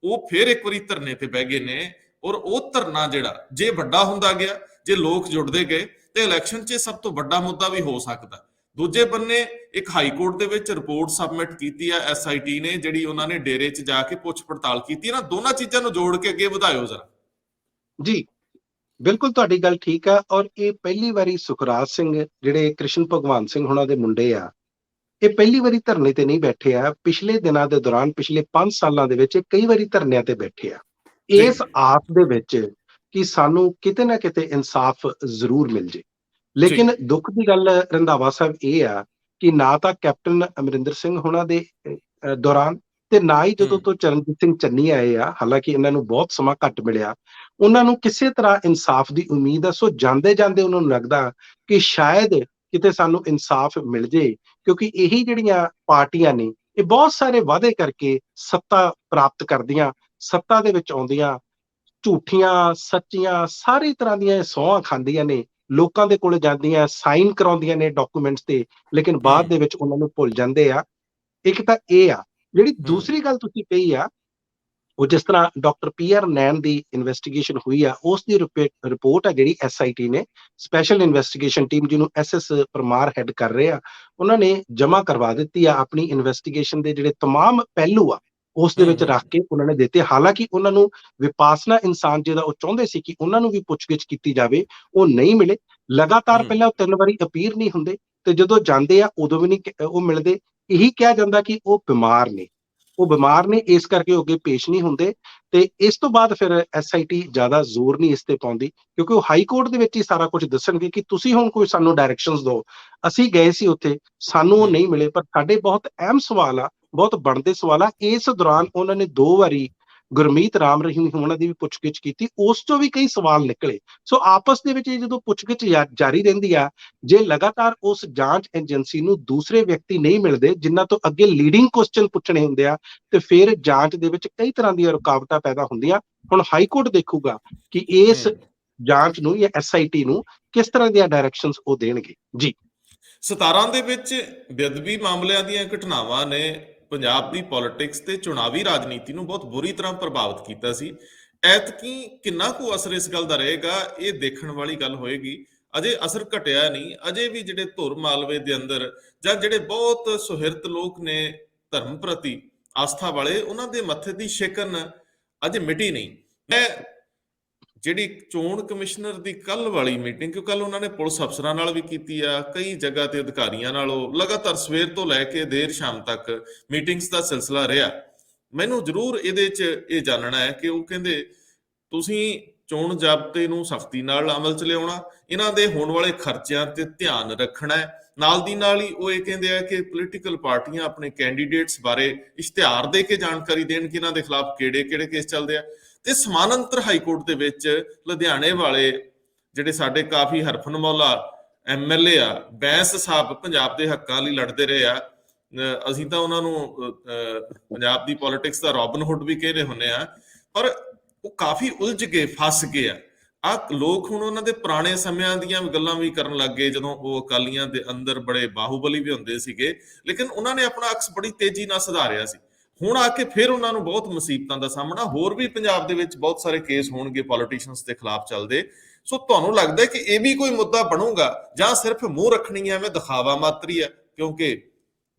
A: ਉਹ ਫਿਰ ਇੱਕ ਵਾਰੀ ਧਰਨੇ ਤੇ ਬਹਿ ਗਏ ਨੇ। ਔਰ ਉਹ ਧਰਨਾ ਜਿਹੜਾ ਜੇ ਵੱਡਾ ਹੁੰਦਾ ਗਿਆ, ਜੇ ਲੋਕ ਜੁੜਦੇ ਗਏ, ਤੇ ਇਲੈਕਸ਼ਨ 'ਚ ਸਭ ਤੋਂ ਵੱਡਾ ਮੁੱਦਾ ਵੀ ਹੋ ਸਕਦਾ। ਦੂਜੇ ਬੰਨੇ ਇੱਕ ਹਾਈ ਕੋਰਟ ਦੇ ਵਿੱਚ ਰਿਪੋਰਟ ਸਬਮਿਟ ਕੀਤੀ ਆ SIT ਨੇ, ਜਿਹੜੀ ਉਹਨਾਂ ਨੇ ਡੇਰੇ 'ਚ ਜਾ ਕੇ ਪੁੱਛ ਪੜਤਾਲ ਕੀਤੀ। ਇਹਨਾਂ ਦੋਨਾਂ ਚੀਜ਼ਾਂ ਨੂੰ ਜੋੜ ਕੇ ਅੱਗੇ ਵਧਾਇਓ ਜ਼ਰਾ।
B: ਜੀ ਬਿਲਕੁਲ, ਤੁਹਾਡੀ ਗੱਲ ਠੀਕ ਆ। ਔਰ ਇਹ ਪਹਿਲੀ ਵਾਰੀ ਸੁਖਰਾਜ ਸਿੰਘ ਜਿਹੜੇ ਕ੍ਰਿਸ਼ਨ ਭਗਵਾਨ ਸਿੰਘ ਉਹਨਾਂ ਦੇ ਮੁੰਡੇ ਆ, ਇਹ ਪਹਿਲੀ ਵਾਰੀ ਧਰਨੇ ਤੇ ਨਹੀਂ ਬੈਠੇ ਆ। ਪਿਛਲੇ ਦਿਨਾਂ ਦੇ ਦੌਰਾਨ, ਪਿਛਲੇ 5 ਸਾਲਾਂ ਦੇ ਵਿੱਚ ਕਈ ਵਾਰੀ ਧਰਨਿਆਂ ਤੇ ਬੈਠੇ ਆ, ਇਸ ਆਸ ਦੇ ਵਿੱਚ ਕਿ ਸਾਨੂੰ ਕਿਤੇ ਨਾ ਕਿਤੇ ਇਨਸਾਫ ਜ਼ਰੂਰ ਮਿਲ ਜੇ। ਲੇਕਿਨ ਦੁੱਖ ਦੀ ਗੱਲ ਰੰਧਾਵਾ ਸਾਹਿਬ ਇਹ ਆ ਕਿ ਨਾ ਤਾਂ ਕੈਪਟਨ ਅਮਰਿੰਦਰ ਸਿੰਘ ਹੋਣਾ ਦੇ ਦੌਰਾਨ, ਤੇ ਨਾ ਹੀ ਜਦੋਂ ਤੋਂ ਚਰਨਜੀਤ ਸਿੰਘ ਚੰਨੀ ਆਏ ਆ, ਹਾਲਾਂਕਿ ਇਹਨਾਂ ਨੂੰ ਬਹੁਤ ਸਮਾਂ ਘੱਟ ਮਿਲਿਆ, ਉਹਨਾਂ ਨੂੰ ਕਿਸੇ ਤਰ੍ਹਾਂ ਇਨਸਾਫ ਦੀ ਉਮੀਦ ਆ। ਸੋ ਜਾਂਦੇ ਜਾਂਦੇ ਉਹਨਾਂ ਨੂੰ ਲੱਗਦਾ ਕਿ ਸ਼ਾਇਦ ਕਿਤੇ ਸਾਨੂੰ ਇਨਸਾਫ ਮਿਲ ਜੇ, ਕਿਉਂਕਿ ਇਹੀ ਜਿਹੜੀਆਂ ਪਾਰਟੀਆਂ ਨੇ ਇਹ ਬਹੁਤ ਸਾਰੇ ਵਾਅਦੇ ਕਰਕੇ ਸੱਤਾ ਪ੍ਰਾਪਤ ਕਰਦੀਆਂ, ਸੱਤਾ ਦੇ ਵਿੱਚ ਆਉਂਦੀਆਂ, ਝੂਠੀਆਂ ਸੱਚੀਆਂ ਸਾਰੀ ਤਰ੍ਹਾਂ ਦੀਆਂ ਸਹੁੰਆਂ ਖਾਂਦੀਆਂ ਨੇ, ਲੋਕਾਂ ਦੇ ਕੋਲ ਜਾਂਦੀਆਂ, ਸਾਈਨ ਕਰਾਉਂਦੀਆਂ ਨੇ ਡਾਕੂਮੈਂਟਸ ਤੇ, ਲੇਕਿਨ ਬਾਅਦ ਦੇ ਵਿੱਚ ਉਹਨਾਂ ਨੂੰ ਭੁੱਲ ਜਾਂਦੇ ਆ। ਇੱਕ ਤਾਂ ਇਹ ਆ। ਜਿਹੜੀ ਦੂਸਰੀ ਗੱਲ ਤੁਸੀਂ ਕਹੀ ਆ, ਉਹ ਜਿਸ ਤਰ੍ਹਾਂ ਡਾਕਟਰ PR ਨੈਣ ਦੀ ਇਨਵੈਸਟੀਗੇਸ਼ਨ ਹੋਈ ਆ, ਉਸ ਦੀ ਰਿਪੋਰਟ ਆ ਜਿਹੜੀ SIT ਨੇ, ਸਪੈਸ਼ਲ ਇਨਵੈਸਟੀਗੇਸ਼ਨ ਟੀਮ, ਜਿਹਨੂੰ SS ਪਰਮਾਰ ਹੈਡ ਕਰ ਰਹੇ ਆ, ਉਹਨਾਂ ਨੇ ਜਮ੍ਹਾਂ ਕਰਵਾ ਦਿੱਤੀ ਆ। ਆਪਣੀ ਇਨਵੈਸਟੀਗੇਸ਼ਨ ਦੇ ਜਿਹੜੇ ਤਮਾਮ ਪਹਿਲੂ ਆ ਉਸ ਦੇ ਵਿੱਚ ਰੱਖ ਕੇ ਉਹਨਾਂ ਨੇ ਦਿੱਤੇ। ਹਾਲਾਂਕਿ ਉਹਨਾਂ ਨੂੰ ਵਿਪਾਸਨਾ ਇਨਸਾਨ ਜਿਹਦਾ ਉਹ ਚਾਹੁੰਦੇ ਸੀ ਕਿ ਉਹਨਾਂ ਨੂੰ ਵੀ ਪੁੱਛਗਿੱਛ ਕੀਤੀ ਜਾਵੇ, ਉਹ ਨਹੀਂ ਮਿਲੇ। ਲਗਾਤਾਰ ਪਹਿਲਾਂ ਉਹ 3 ਵਾਰੀ ਅਪੀਲ ਨਹੀਂ ਹੁੰਦੇ, ਤੇ ਜਦੋਂ ਜਾਂਦੇ ਆ ਉਦੋਂ ਵੀ ਨਹੀਂ ਉਹ ਮਿਲਦੇ। ਇਹੀ ਕਿਹਾ ਜਾਂਦਾ ਕਿ ਉਹ ਬਿਮਾਰ ਨੇ, ਉਹ ਬਿਮਾਰ ਨੇ, ਇਸ ਕਰਕੇ ਉਹ ਅੱਗੇ ਪੇਸ਼ ਨਹੀਂ ਹੁੰਦੇ। ਤੇ ਇਸ ਤੋਂ ਬਾਅਦ ਫਿਰ SIT ਜ਼ਿਆਦਾ ਜ਼ੋਰ ਨਹੀਂ ਇਸ ਤੇ ਪਾਉਂਦੀ, ਕਿਉਂਕਿ ਉਹ ਹਾਈ ਕੋਰਟ ਦੇ ਵਿੱਚ ਹੀ ਸਾਰਾ ਕੁਝ ਦੱਸਣਗੇ ਕਿ ਤੁਸੀਂ ਹੁਣ ਕੋਈ ਸਾਨੂੰ ਡਾਇਰੈਕਸ਼ਨਸ ਦਿਓ। ਅਸੀਂ ਗਏ ਸੀ ਉੱਥੇ, ਸਾਨੂੰ ਉਹ ਨਹੀਂ ਮਿਲੇ। ਪਰ ਸਾਡੇ ਬਹੁਤ ਅਹਿਮ ਸਵਾਲ ਆ, ਬਹੁਤ ਬਣਦੇ ਸਵਾਲ ਆ। ਇਸ ਦੌਰਾਨ ਉਹਨਾਂ ਨੇ 2 ਵਾਰੀ ਗੁਰਮੀਤ ਰਾਮ ਰਹੀਮ ਉਹਨਾਂ ਦੀ ਵੀ ਪੁੱਛਗਿੱਛ ਕੀਤੀ, ਉਸ ਚੋਂ ਵੀ ਕਈ ਸਵਾਲ ਨਿਕਲੇ। ਸੋ ਆਪਸ ਦੇ ਵਿੱਚ ਇਹ ਜਦੋਂ ਪੁੱਛਗਿੱਛ ਜਾਰੀ ਰਹਿੰਦੀ ਆ, ਜੇ ਲਗਾਤਾਰ ਉਸ ਜਾਂਚ ਏਜੰਸੀ ਨੂੰ ਦੂਸਰੇ ਵਿਅਕਤੀ ਨਹੀਂ ਮਿਲਦੇ ਜਿਨ੍ਹਾਂ ਤੋਂ ਅੱਗੇ ਲੀਡਿੰਗ ਕੁਐਸਚਨ ਪੁੱਛਣੇ ਹੁੰਦੇ ਆ, ਤੇ ਫਿਰ ਜਾਂਚ ਦੇ ਵਿੱਚ ਕਈ ਤਰ੍ਹਾਂ ਦੀਆਂ ਰੁਕਾਵਟਾਂ ਪੈਦਾ ਹੁੰਦੀਆਂ। ਹੁਣ ਹਾਈ ਕੋਰਟ ਦੇਖੂਗਾ ਕਿ ਇਸ ਜਾਂਚ ਨੂੰ ਜਾਂ SIT ਨੂੰ ਕਿਸ ਤਰ੍ਹਾਂ ਦੀਆਂ ਡਾਇਰੈਕਸ਼ਨਸ ਉਹ ਦੇਣਗੇ। ਜੀ
A: 17 ਦੇ ਵਿੱਚ ਬੇਅਦਬੀ ਮਾਮਲਿਆਂ ਦੀਆਂ ਘਟਨਾਵਾਂ ਨੇ ਪੰਜਾਬ ਦੀ ਪੋਲਿਟਿਕਸ ਤੇ ਚੁਣਾਵੀ ਰਾਜਨੀਤੀ ਨੂੰ ਬਹੁਤ ਬੁਰੀ ਤਰ੍ਹਾਂ ਪ੍ਰਭਾਵਿਤ ਕੀਤਾ ਸੀ। ਐਤਕੀ ਕਿੰਨਾ ਕੁ ਅਸਰ ਇਸ ਗੱਲ ਦਾ ਰਹੇਗਾ, ਇਹ ਦੇਖਣ ਵਾਲੀ ਗੱਲ ਹੋਏਗੀ। ਅਜੇ ਅਸਰ ਘਟਿਆ ਨਹੀਂ, ਅਜੇ ਵੀ ਜਿਹੜੇ ਧੁਰ ਮਾਲਵੇ ਦੇ ਅੰਦਰ ਜਾਂ ਜਿਹੜੇ ਬਹੁਤ ਸੁਹਿਰਦ ਲੋਕ ਨੇ ਧਰਮ ਪ੍ਰਤੀ ਆਸਥਾ ਵਾਲੇ, ਉਹਨਾਂ ਦੇ ਮੱਥੇ ਦੀ ਸ਼ਿਕਨ ਅਜੇ ਮਿਟੀ ਨਹੀਂ। ਮੈਂ ਜਿਹੜੀ ਚੋਣ ਕਮਿਸ਼ਨਰ ਦੀ ਕੱਲ ਵਾਲੀ ਮੀਟਿੰਗ, ਕਿਉਂਕਿ ਕੱਲ ਉਹਨਾਂ ਨੇ ਪੁਲਿਸ ਅਫਸਰਾਂ ਨਾਲ ਵੀ ਕੀਤੀ ਆ, ਕਈ ਜਗ੍ਹਾ ਤੇ ਅਧਿਕਾਰੀਆਂ ਨਾਲ ਉਹ ਲਗਾਤਾਰ ਸਵੇਰ ਤੋਂ ਲੈ ਕੇ ਦੇਰ ਸ਼ਾਮ ਤੱਕ ਮੀਟਿੰਗਸ ਦਾ ਸਿਲਸਿਲਾ ਰਿਹਾ। ਮੈਨੂੰ ਜ਼ਰੂਰ ਇਹਦੇ 'ਚ ਇਹ ਜਾਣਨਾ ਹੈ ਕਿ ਉਹ ਕਹਿੰਦੇ ਤੁਸੀਂ ਚੋਣ ਜ਼ਾਬਤੇ ਨੂੰ ਸਖਤੀ ਨਾਲ ਅਮਲ 'ਚ ਲਿਆਉਣਾ, ਇਹਨਾਂ ਦੇ ਹੋਣ ਵਾਲੇ ਖਰਚਿਆਂ ਤੇ ਧਿਆਨ ਰੱਖਣਾ ਹੈ। ਨਾਲ ਦੀ ਨਾਲ ਹੀ ਉਹ ਇਹ ਕਹਿੰਦੇ ਆ ਕਿ ਪੋਲੀਟੀਕਲ ਪਾਰਟੀਆਂ ਆਪਣੇ ਕੈਂਡੀਡੇਟਸ ਬਾਰੇ ਇਸ਼ਤਿਹਾਰ ਦੇ ਕੇ ਜਾਣਕਾਰੀ ਦੇਣ ਕਿ ਇਹਨਾਂ ਦੇ ਖਿਲਾਫ ਕਿਹੜੇ ਕੇਸ ਚੱਲਦੇ ਆ। ਤੇ ਸਮਾਨਾਂਤਰ ਹਾਈਕੋਰਟ ਦੇ ਵਿੱਚ ਲੁਧਿਆਣੇ ਵਾਲੇ ਜਿਹੜੇ ਸਾਡੇ ਕਾਫੀ ਹਰਫਨਮੌਲਾ MLA ਆ, ਬੈਂਸ ਸਾਹਿਬ, ਪੰਜਾਬ ਦੇ ਹੱਕਾਂ ਲਈ ਲੜਦੇ ਰਹੇ ਆ। ਅਸੀਂ ਤਾਂ ਉਹਨਾਂ ਨੂੰ ਪੰਜਾਬ ਦੀ ਪੋਲਿਟਿਕਸ ਦਾ ਰੋਬਨ ਹੁੱਡ ਵੀ ਕਹਿੰਦੇ ਹੁੰਦੇ ਆ, ਪਰ ਉਹ ਕਾਫੀ ਉਲਝ ਗਏ, ਫਸ ਗਏ ਆ ਲੋਕ। ਹੁਣ ਉਹਨਾਂ ਦੇ ਪੁਰਾਣੇ ਸਮਿਆਂ ਦੀਆਂ ਗੱਲਾਂ ਵੀ ਕਰਨ ਲੱਗ ਗਏ, ਜਦੋਂ ਉਹ ਅਕਾਲੀਆਂ ਦੇ ਅੰਦਰ ਬੜੇ ਬਾਹੂਬਲੀ ਵੀ ਹੁੰਦੇ ਸੀਗੇ, ਲੇਕਿਨ ਉਹਨਾਂ ਨੇ ਆਪਣਾ ਅਕਸ ਬੜੀ ਤੇਜ਼ੀ ਨਾਲ ਸੁਧਾਰਿਆ ਸੀ। ਹੁਣ ਆ ਕੇ ਫਿਰ ਉਹਨਾਂ ਨੂੰ ਬਹੁਤ ਮੁਸੀਬਤਾਂ ਦਾ ਸਾਹਮਣਾ, ਹੋਰ ਵੀ ਪੰਜਾਬ ਦੇ ਵਿੱਚ ਬਹੁਤ ਸਾਰੇ ਕੇਸ ਹੋਣਗੇ ਪੋਲੀਟੀਸ਼ੀਅਨਸ ਦੇ ਖਿਲਾਫ ਚੱਲਦੇ। ਸੋ ਤੁਹਾਨੂੰ ਲੱਗਦਾ ਹੈ ਕਿ ਇਹ ਵੀ ਕੋਈ ਮੁੱਦਾ ਬਣੂਗਾ, ਜਾਂ ਸਿਰਫ ਮੂੰਹ ਰੱਖਣੀ ਐ, ਐਵੇਂ ਦਿਖਾਵਾ ਮਾਤਰੀ ਹੈ? ਕਿਉਂਕਿ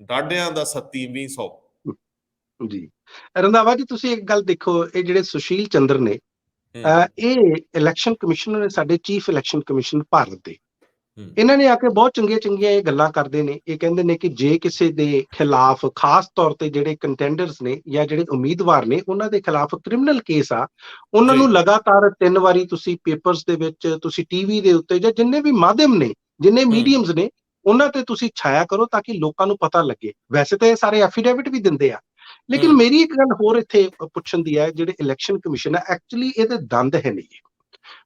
A: ਡਾਢਿਆਂ ਦਾ 27-20
B: ਜੀ ਰੰਧਾਵਾ ਜੀ, ਤੁਸੀਂ ਇੱਕ ਗੱਲ ਦੇਖੋ, ਇਹ ਜਿਹੜੇ ਸੁਸ਼ੀਲ ਚੰਦਰ ਨੇ, ਇਹ ਇਲੈਕਸ਼ਨ ਕਮਿਸ਼ਨਰ ਨੇ, ਸਾਡੇ ਚੀਫ ਇਲੈਕਸ਼ਨ ਕਮਿਸ਼ਨ ਭਾਰਤ ਦੇ। ਇਹਨਾਂ ਨੇ ਆ ਕੇ ਬਹੁਤ ਚੰਗੀਆਂ ਇਹ ਗੱਲਾਂ ਕਰਦੇ ਨੇ। ਇਹ ਕਹਿੰਦੇ ਨੇ ਕਿ ਜੇ ਕਿਸੇ ਦੇ ਖਿਲਾਫ, ਖਾਸ ਤੌਰ ਤੇ ਜਿਹੜੇ ਕੰਟੈਂਡਰਸ ਨੇ ਜਾਂ ਜਿਹੜੇ ਉਮੀਦਵਾਰ ਨੇ, ਉਹਨਾਂ ਦੇ ਖਿਲਾਫ ਕ੍ਰਿਮੀਨਲ ਕੇਸ ਆ, ਉਹਨਾਂ ਨੂੰ ਲਗਾਤਾਰ 3 ਵਾਰੀ ਤੁਸੀਂ ਪੇਪਰਸ ਦੇ ਵਿੱਚ, ਤੁਸੀਂ TV ਦੇ ਉੱਤੇ, ਜਾਂ ਜਿੰਨੇ ਵੀ ਮਾਧਿਅਮ ਨੇ, ਜਿੰਨੇ ਮੀਡੀਅਮਸ ਨੇ, ਉਹਨਾਂ ਤੇ ਤੁਸੀਂ ਛਾਇਆ ਕਰੋ ਤਾਂ ਕਿ ਲੋਕਾਂ ਨੂੰ ਪਤਾ ਲੱਗੇ। ਵੈਸੇ ਤਾਂ ਇਹ ਸਾਰੇ ਐਫੀਡੇਵਿਟ ਵੀ ਦਿੰਦੇ ਆ, ਲੇਕਿਨ ਮੇਰੀ ਇੱਕ ਗੱਲ ਹੋਰ ਇੱਥੇ ਪੁੱਛਣ ਦੀ ਹੈ, ਜਿਹੜੇ ਇਲੈਕਸ਼ਨ ਕਮਿਸ਼ਨ ਹੈ, ਐਕਚੁਅਲੀ ਇਹਦੇ ਦੰਦ ਹੈ ਨਹੀਂ।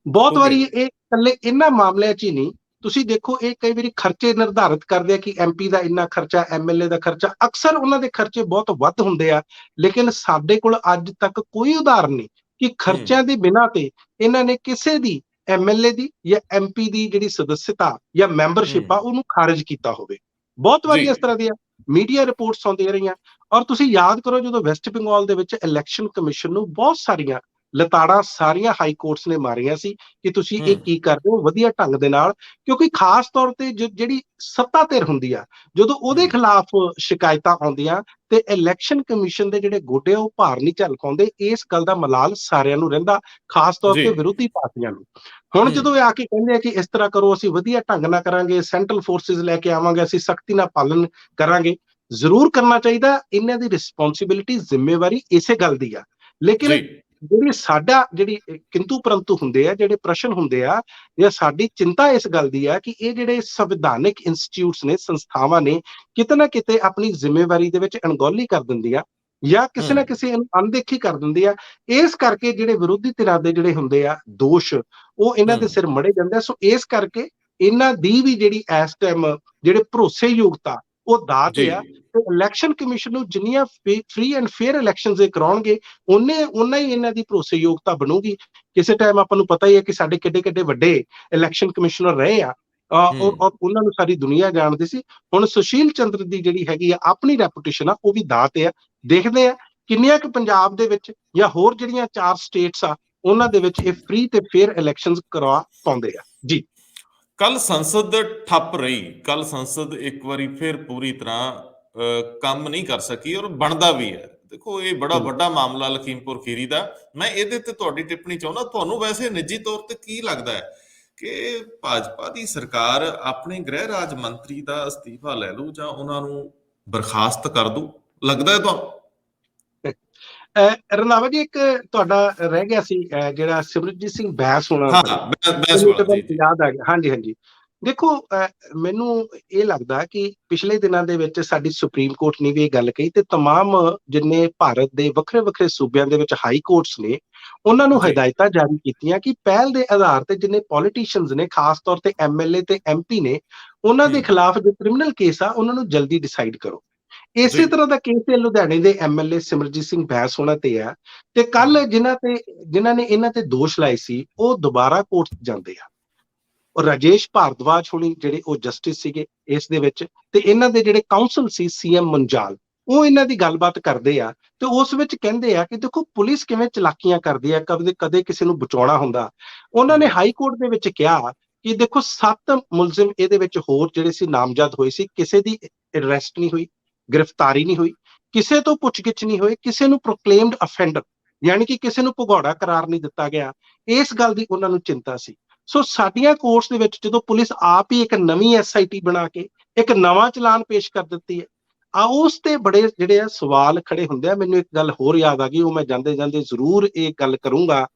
B: ਬਹੁਤ ਵਾਰੀ ਇਹ ਇਕੱਲੇ ਇਹਨਾਂ ਮਾਮਲਿਆਂ 'ਚ ਹੀ ਨਹੀਂ, ਤੁਸੀਂ ਦੇਖੋ, ਇਹ ਕਈ ਵਾਰੀ ਖਰਚੇ ਨਿਰਧਾਰਿਤ ਕਰਦੇ ਆ ਕਿ MP ਦਾ ਇੰਨਾ ਖਰਚਾ, MLA ਦਾ ਖਰਚਾ। ਅਕਸਰ ਉਹਨਾਂ ਦੇ ਖਰਚੇ ਬਹੁਤ ਵੱਧ ਹੁੰਦੇ ਆ, ਲੇਕਿਨ ਸਾਡੇ ਕੋਲ ਅੱਜ ਤੱਕ ਕੋਈ ਉਦਾਹਰਨ ਨਹੀਂ ਕਿ ਖਰਚਿਆਂ ਦੇ ਬਿਨਾਂ ਤੇ ਇਹਨਾਂ ਨੇ ਕਿਸੇ ਦੀ MLA ਦੀ ਜਾਂ MP ਦੀ ਜਿਹੜੀ ਸਦੱਸਤਾ ਜਾਂ ਮੈਂਬਰਸ਼ਿਪ ਆ, ਉਹਨੂੰ ਖਾਰਜ ਕੀਤਾ ਹੋਵੇ। ਬਹੁਤ ਵਾਰੀ ਇਸ ਤਰ੍ਹਾਂ ਦੀਆਂ ਮੀਡੀਆ ਰਿਪੋਰਟਸ ਆਉਂਦੀਆਂ ਰਹੀਆਂ। ਔਰ ਤੁਸੀਂ ਯਾਦ ਕਰੋ, ਜਦੋਂ ਵੈਸਟ ਬੰਗਾਲ ਦੇ ਵਿੱਚ ਇਲੈਕਸ਼ਨ ਕਮਿਸ਼ਨ ਨੂੰ ਬਹੁਤ ਸਾਰੀਆਂ ਲਤਾੜਾਂ ਸਾਰੀਆਂ ਹਾਈ ਕੋਰਟਸ ਨੇ ਮਾਰੀਆਂ ਸੀ ਕਿ ਤੁਸੀਂ ਇਹ ਕੀ ਕਰਦੇ ਹੋ ਵਧੀਆ ਢੰਗ ਦੇ ਨਾਲ, ਕਿਉਂਕਿ ਖਾਸ ਤੌਰ ਤੇ ਜਿਹੜੀ ਸੱਤਾ ਧਿਰ ਹੁੰਦੀ ਆ, ਜਦੋਂ ਉਹਦੇ ਖਿਲਾਫ ਸ਼ਿਕਾਇਤਾਂ ਆਉਂਦੀਆਂ ਤੇ ਇਲੈਕਸ਼ਨ ਕਮਿਸ਼ਨ ਦੇ ਜਿਹੜੇ ਗੋਡੇ ਉਹ ਭਾਰ ਨਹੀਂ ਝੱਲ ਪਾਉਂਦੇ। ਇਸ ਗੱਲ ਦਾ ਮਲਾਲ ਸਾਰਿਆਂ ਨੂੰ ਰਹਿੰਦਾ, ਖਾਸ ਤੌਰ ਤੇ ਵਿਰੋਧੀ ਪਾਰਟੀਆਂ ਨੂੰ। ਹੁਣ ਜਦੋਂ ਇਹ ਆ ਕੇ ਕਹਿੰਦੇ ਆ ਕਿ ਇਸ ਤਰ੍ਹਾਂ ਕਰੋ, ਅਸੀਂ ਵਧੀਆ ਢੰਗ ਨਾਲ ਕਰਾਂਗੇ, ਸੈਂਟਰਲ ਫੋਰਸਿਸ ਲੈ ਕੇ ਆਵਾਂਗੇ, ਅਸੀਂ ਸਖਤੀ ਨਾਲ ਪਾਲਣ ਕਰਾਂਗੇ, ਜ਼ਰੂਰ ਕਰਨਾ ਚਾਹੀਦਾ। ਇਹਨਾਂ ਦੀ ਰਿਸਪੌਂਸਿਬਿਲਿਟੀ, ਜ਼ਿੰਮੇਵਾਰੀ ਇਸੇ ਗੱਲ ਦੀ ਆ। ਲੇਕਿਨ ਜਿਹੜੀ ਕਿੰਤੂ ਪਰੰਤੂ ਹੁੰਦੇ ਆ, ਜਿਹੜੇ ਪ੍ਰਸ਼ਨ ਹੁੰਦੇ ਆ, ਜਾਂ ਸਾਡੀ ਚਿੰਤਾ ਇਸ ਗੱਲ ਦੀ ਆ ਕਿ ਇਹ ਜਿਹੜੇ ਸੰਵਿਧਾਨਿਕ ਇੰਸਟੀਚਿਊਟਸ ਨੇ, ਸੰਸਥਾਵਾਂ ਨੇ, ਕਿਤੇ ਨਾ ਕਿਤੇ ਆਪਣੀ ਜ਼ਿੰਮੇਵਾਰੀ ਦੇ ਵਿੱਚ ਅਣਗੌਲੀ ਕਰ ਦਿੰਦੀਆਂ ਜਾਂ ਕਿਸੇ ਨਾ ਕਿਸੇ ਅਣਦੇਖੀ ਕਰ ਦਿੰਦੀ ਆ। ਇਸ ਕਰਕੇ ਜਿਹੜੇ ਵਿਰੋਧੀ ਧਿਰਾਂ ਦੇ ਜਿਹੜੇ ਹੁੰਦੇ ਆ ਦੋਸ਼, ਉਹ ਇਹਨਾਂ ਦੇ ਸਿਰ ਮੜੇ ਜਾਂਦੇ ਆ। ਸੋ ਇਸ ਕਰਕੇ ਇਹਨਾਂ ਦੀ ਵੀ ਜਿਹੜੀ ਇਸ ਟਾਈਮ ਜਿਹੜੇ ਭਰੋਸੇਯੋਗਤਾ ਉਹ ਦਾਤ
A: ਜੀ
B: ਆ। ਤੇ ਇਲੈਕਸ਼ਨ ਕਮਿਸ਼ਨ ਨੂੰ ਜਿੰਨੀਆਂ ਫ੍ਰੀ ਐਂਡ ਫੇਅਰ ਇਲੈਕਸ਼ਨਸ ਇਹ ਕਰਾਉਣਗੇ, ਓਨਾ ਹੀ ਇਹਨਾਂ ਦੀ ਭਰੋਸੇਯੋਗਤਾ ਬਣੂਗੀ। ਕਿਸੇ ਟਾਈਮ ਆਪਾਂ ਨੂੰ ਪਤਾ ਹੀ ਹੈ ਕਿ ਸਾਡੇ ਕਿੱਡੇ ਕਿੱਡੇ ਵੱਡੇ ਇਲੈਕਸ਼ਨ ਕਮਿਸ਼ਨਰ ਰਹੇ ਆ, ਔਰ ਉਹਨਾਂ ਨੂੰ ਸਾਰੀ ਦੁਨੀਆ ਜਾਣਦੀ ਸੀ। ਹੁਣ ਸੁਸ਼ੀਲ ਚੰਦਰ ਦੀ ਜਿਹੜੀ ਹੈਗੀ ਆ ਆਪਣੀ ਰੈਪੂਟੇਸ਼ਨ ਆ, ਉਹ ਵੀ ਦਾਤ ਆ। ਦੇਖਦੇ ਆ ਕਿੰਨੀਆਂ ਕੁ ਪੰਜਾਬ ਦੇ ਵਿੱਚ ਜਾਂ ਹੋਰ ਜਿਹੜੀਆਂ 4 ਸਟੇਟਸ ਆ ਉਹਨਾਂ ਦੇ ਵਿੱਚ ਇਹ ਫ੍ਰੀ ਤੇ ਫੇਅਰ ਇਲੈਕਸ਼ਨਸ ਕਰਵਾ ਪਾਉਂਦੇ ਆ ਜੀ।
A: ਕੱਲ ਸੰਸਦ ਠੱਪ ਰਹੀ, ਕੱਲ ਸੰਸਦ ਇੱਕ ਵਾਰੀ ਫਿਰ ਪੂਰੀ ਤਰ੍ਹਾਂ ਕੰਮ ਨਹੀਂ ਕਰ ਸਕੀ, ਔਰ ਬਣਦਾ ਵੀ ਹੈ। ਦੇਖੋ ਇਹ ਬੜਾ ਵੱਡਾ ਮਾਮਲਾ ਲਖੀਮਪੁਰ ਖੀਰੀ ਦਾ। ਮੈਂ ਇਹਦੇ ਤੇ ਤੁਹਾਡੀ ਟਿੱਪਣੀ ਚਾਹੁੰਦਾ। ਤੁਹਾਨੂੰ ਵੈਸੇ ਨਿੱਜੀ ਤੌਰ ਤੇ ਕੀ ਲੱਗਦਾ ਹੈ ਕਿ ਭਾਜਪਾ ਦੀ ਸਰਕਾਰ ਆਪਣੇ ਗ੍ਰਹਿ ਰਾਜ ਮੰਤਰੀ ਦਾ ਅਸਤੀਫਾ ਲੈ ਲੂ ਜਾਂ ਉਹਨਾਂ ਨੂੰ ਬਰਖਾਸਤ ਕਰ ਦੂ? ਲੱਗਦਾ ਹੈ ਤੁਹਾਨੂੰ?
B: ਰੰਧਾਵਾ ਜੀ, ਇੱਕ ਤੁਹਾਡਾ ਰਹਿ ਗਿਆ ਸੀ ਜਿਹੜਾ ਸਿਮਰਜੀਤ ਸਿੰਘ ਬੈਂਸ ਹੋਣਾ
A: ਹਾਂ,
B: ਦਾ,
A: ਬੈਂਸ ਵਾਲਾ ਜੀ ਜੀ।
B: ਯਾਦ ਆ ਗਿਆ। ਹਾਂਜੀ ਹਾਂਜੀ, ਦੇਖੋ ਮੈਨੂੰ ਇਹ ਲੱਗਦਾ ਕਿ ਪਿਛਲੇ ਦਿਨਾਂ ਦੇ ਵਿੱਚ ਸਾਡੀ ਸੁਪਰੀਮ ਕੋਰਟ ਨੇ ਵੀ ਇਹ ਗੱਲ ਕਹੀ, ਤੇ ਤਮਾਮ ਜਿੰਨੇ ਭਾਰਤ ਦੇ ਵੱਖਰੇ ਵੱਖਰੇ ਸੂਬਿਆਂ ਦੇ ਵਿੱਚ ਹਾਈ ਕੋਰਟਸ ਨੇ, ਉਹਨਾਂ ਨੂੰ ਹਦਾਇਤਾਂ ਜਾਰੀ ਕੀਤੀਆਂ ਕਿ ਪਹਿਲ ਦੇ ਆਧਾਰ ਤੇ ਜਿੰਨੇ ਪੋਲੀਟੀਸ਼ੀਅਨਸ ਨੇ, ਖਾਸ ਤੌਰ ਤੇ MLA ਤੇ MP ਨੇ, ਉਹਨਾਂ ਦੇ ਖਿਲਾਫ ਜੋ ਕ੍ਰਿਮੀਨਲ ਕੇਸ ਆ ਉਹਨਾਂ ਨੂੰ ਜਲਦੀ ਡਿਸਾਈਡ ਕਰੋ। ਇਸੇ ਤਰ੍ਹਾਂ ਦਾ ਕੇਸ ਇਹ ਲੁਧਿਆਣੇ ਦੇ MLA ਸਿਮਰਜੀਤ ਸਿੰਘ ਬੈਂਸ ਹੋਣਾ ਤੇ ਆ, ਤੇ ਕੱਲ ਜਿਨ੍ਹਾਂ ਨੇ ਇਹਨਾਂ ਤੇ ਦੋਸ਼ ਲਾਏ ਸੀ ਉਹ ਦੁਬਾਰਾ ਕੋਰਟ ਜਾਂਦੇ ਆ। ਔਰ ਰਾਜੇਸ਼ ਭਾਰਦਵਾਜ ਹੋਣੀ ਜਿਹੜੇ ਉਹ ਜਸਟਿਸ ਸੀਗੇ ਇਸ ਦੇ ਵਿੱਚ, ਤੇ ਇਹਨਾਂ ਦੇ ਜਿਹੜੇ ਕਾਉਂਸਲ ਸੀ CM ਮੰਜਾਲ, ਉਹ ਇਹਨਾਂ ਦੀ ਗੱਲਬਾਤ ਕਰਦੇ ਆ। ਤੇ ਉਸ ਵਿੱਚ ਕਹਿੰਦੇ ਆ ਕਿ ਦੇਖੋ ਪੁਲਿਸ ਕਿਵੇਂ ਚਲਾਕੀਆਂ ਕਰਦੀ ਆ, ਕਦੇ ਕਦੇ ਕਿਸੇ ਨੂੰ ਬਚਾਉਣਾ ਹੁੰਦਾ। ਉਹਨਾਂ ਨੇ ਹਾਈ ਕੋਰਟ ਦੇ ਵਿੱਚ ਕਿਹਾ ਕਿ ਦੇਖੋ 7 ਮੁਲਜ਼ਮ ਇਹਦੇ ਵਿੱਚ ਹੋਰ ਜਿਹੜੇ ਸੀ ਨਾਮਜ਼ਦ ਹੋਏ ਸੀ, ਕਿਸੇ ਦੀ ਅਰੈਸਟ ਨਹੀਂ ਹੋਈ, ਗ੍ਰਿਫਤਾਰੀ ਨਹੀਂ ਹੋਈ, ਕਿਸੇ ਤੋਂ ਪੁੱਛਗਿੱਛ ਨਹੀਂ ਹੋਈ, ਕਿਸੇ ਨੂੰ ਪ੍ਰੋਕਲੇਮਡ ਅਫੈਂਡਰ ਯਾਨੀ ਕਿ ਕਿਸੇ ਨੂੰ ਭਗੌੜਾ ਕਰਾਰ ਨਹੀਂ ਦਿੱਤਾ ਗਿਆ। ਇਸ ਗੱਲ ਦੀ ਉਹਨਾਂ ਨੂੰ ਚਿੰਤਾ ਸੀ। ਸੋ ਸਾਡੀਆਂ ਕੋਰਟਸ ਦੇ ਵਿੱਚ ਜਦੋਂ ਪੁਲਿਸ ਆਪ ਹੀ ਇੱਕ ਨਵੀਂ SIT ਬਣਾ ਕੇ ਇੱਕ ਨਵਾਂ ਚਲਾਨ ਪੇਸ਼ ਕਰ ਦਿੱਤੀ ਹੈ, ਉਸ ਤੇ ਬੜੇ ਜਿਹੜੇ ਆ ਸਵਾਲ ਖੜੇ ਹੁੰਦੇ ਆ। ਮੈਨੂੰ ਇੱਕ ਗੱਲ ਹੋਰ ਯਾਦ ਆ ਗਈ, ਉਹ ਮੈਂ ਜਾਂਦੇ ਜਾਂਦੇ ਜ਼ਰੂਰ ਇਹ ਗੱਲ ਕਰੂੰਗਾ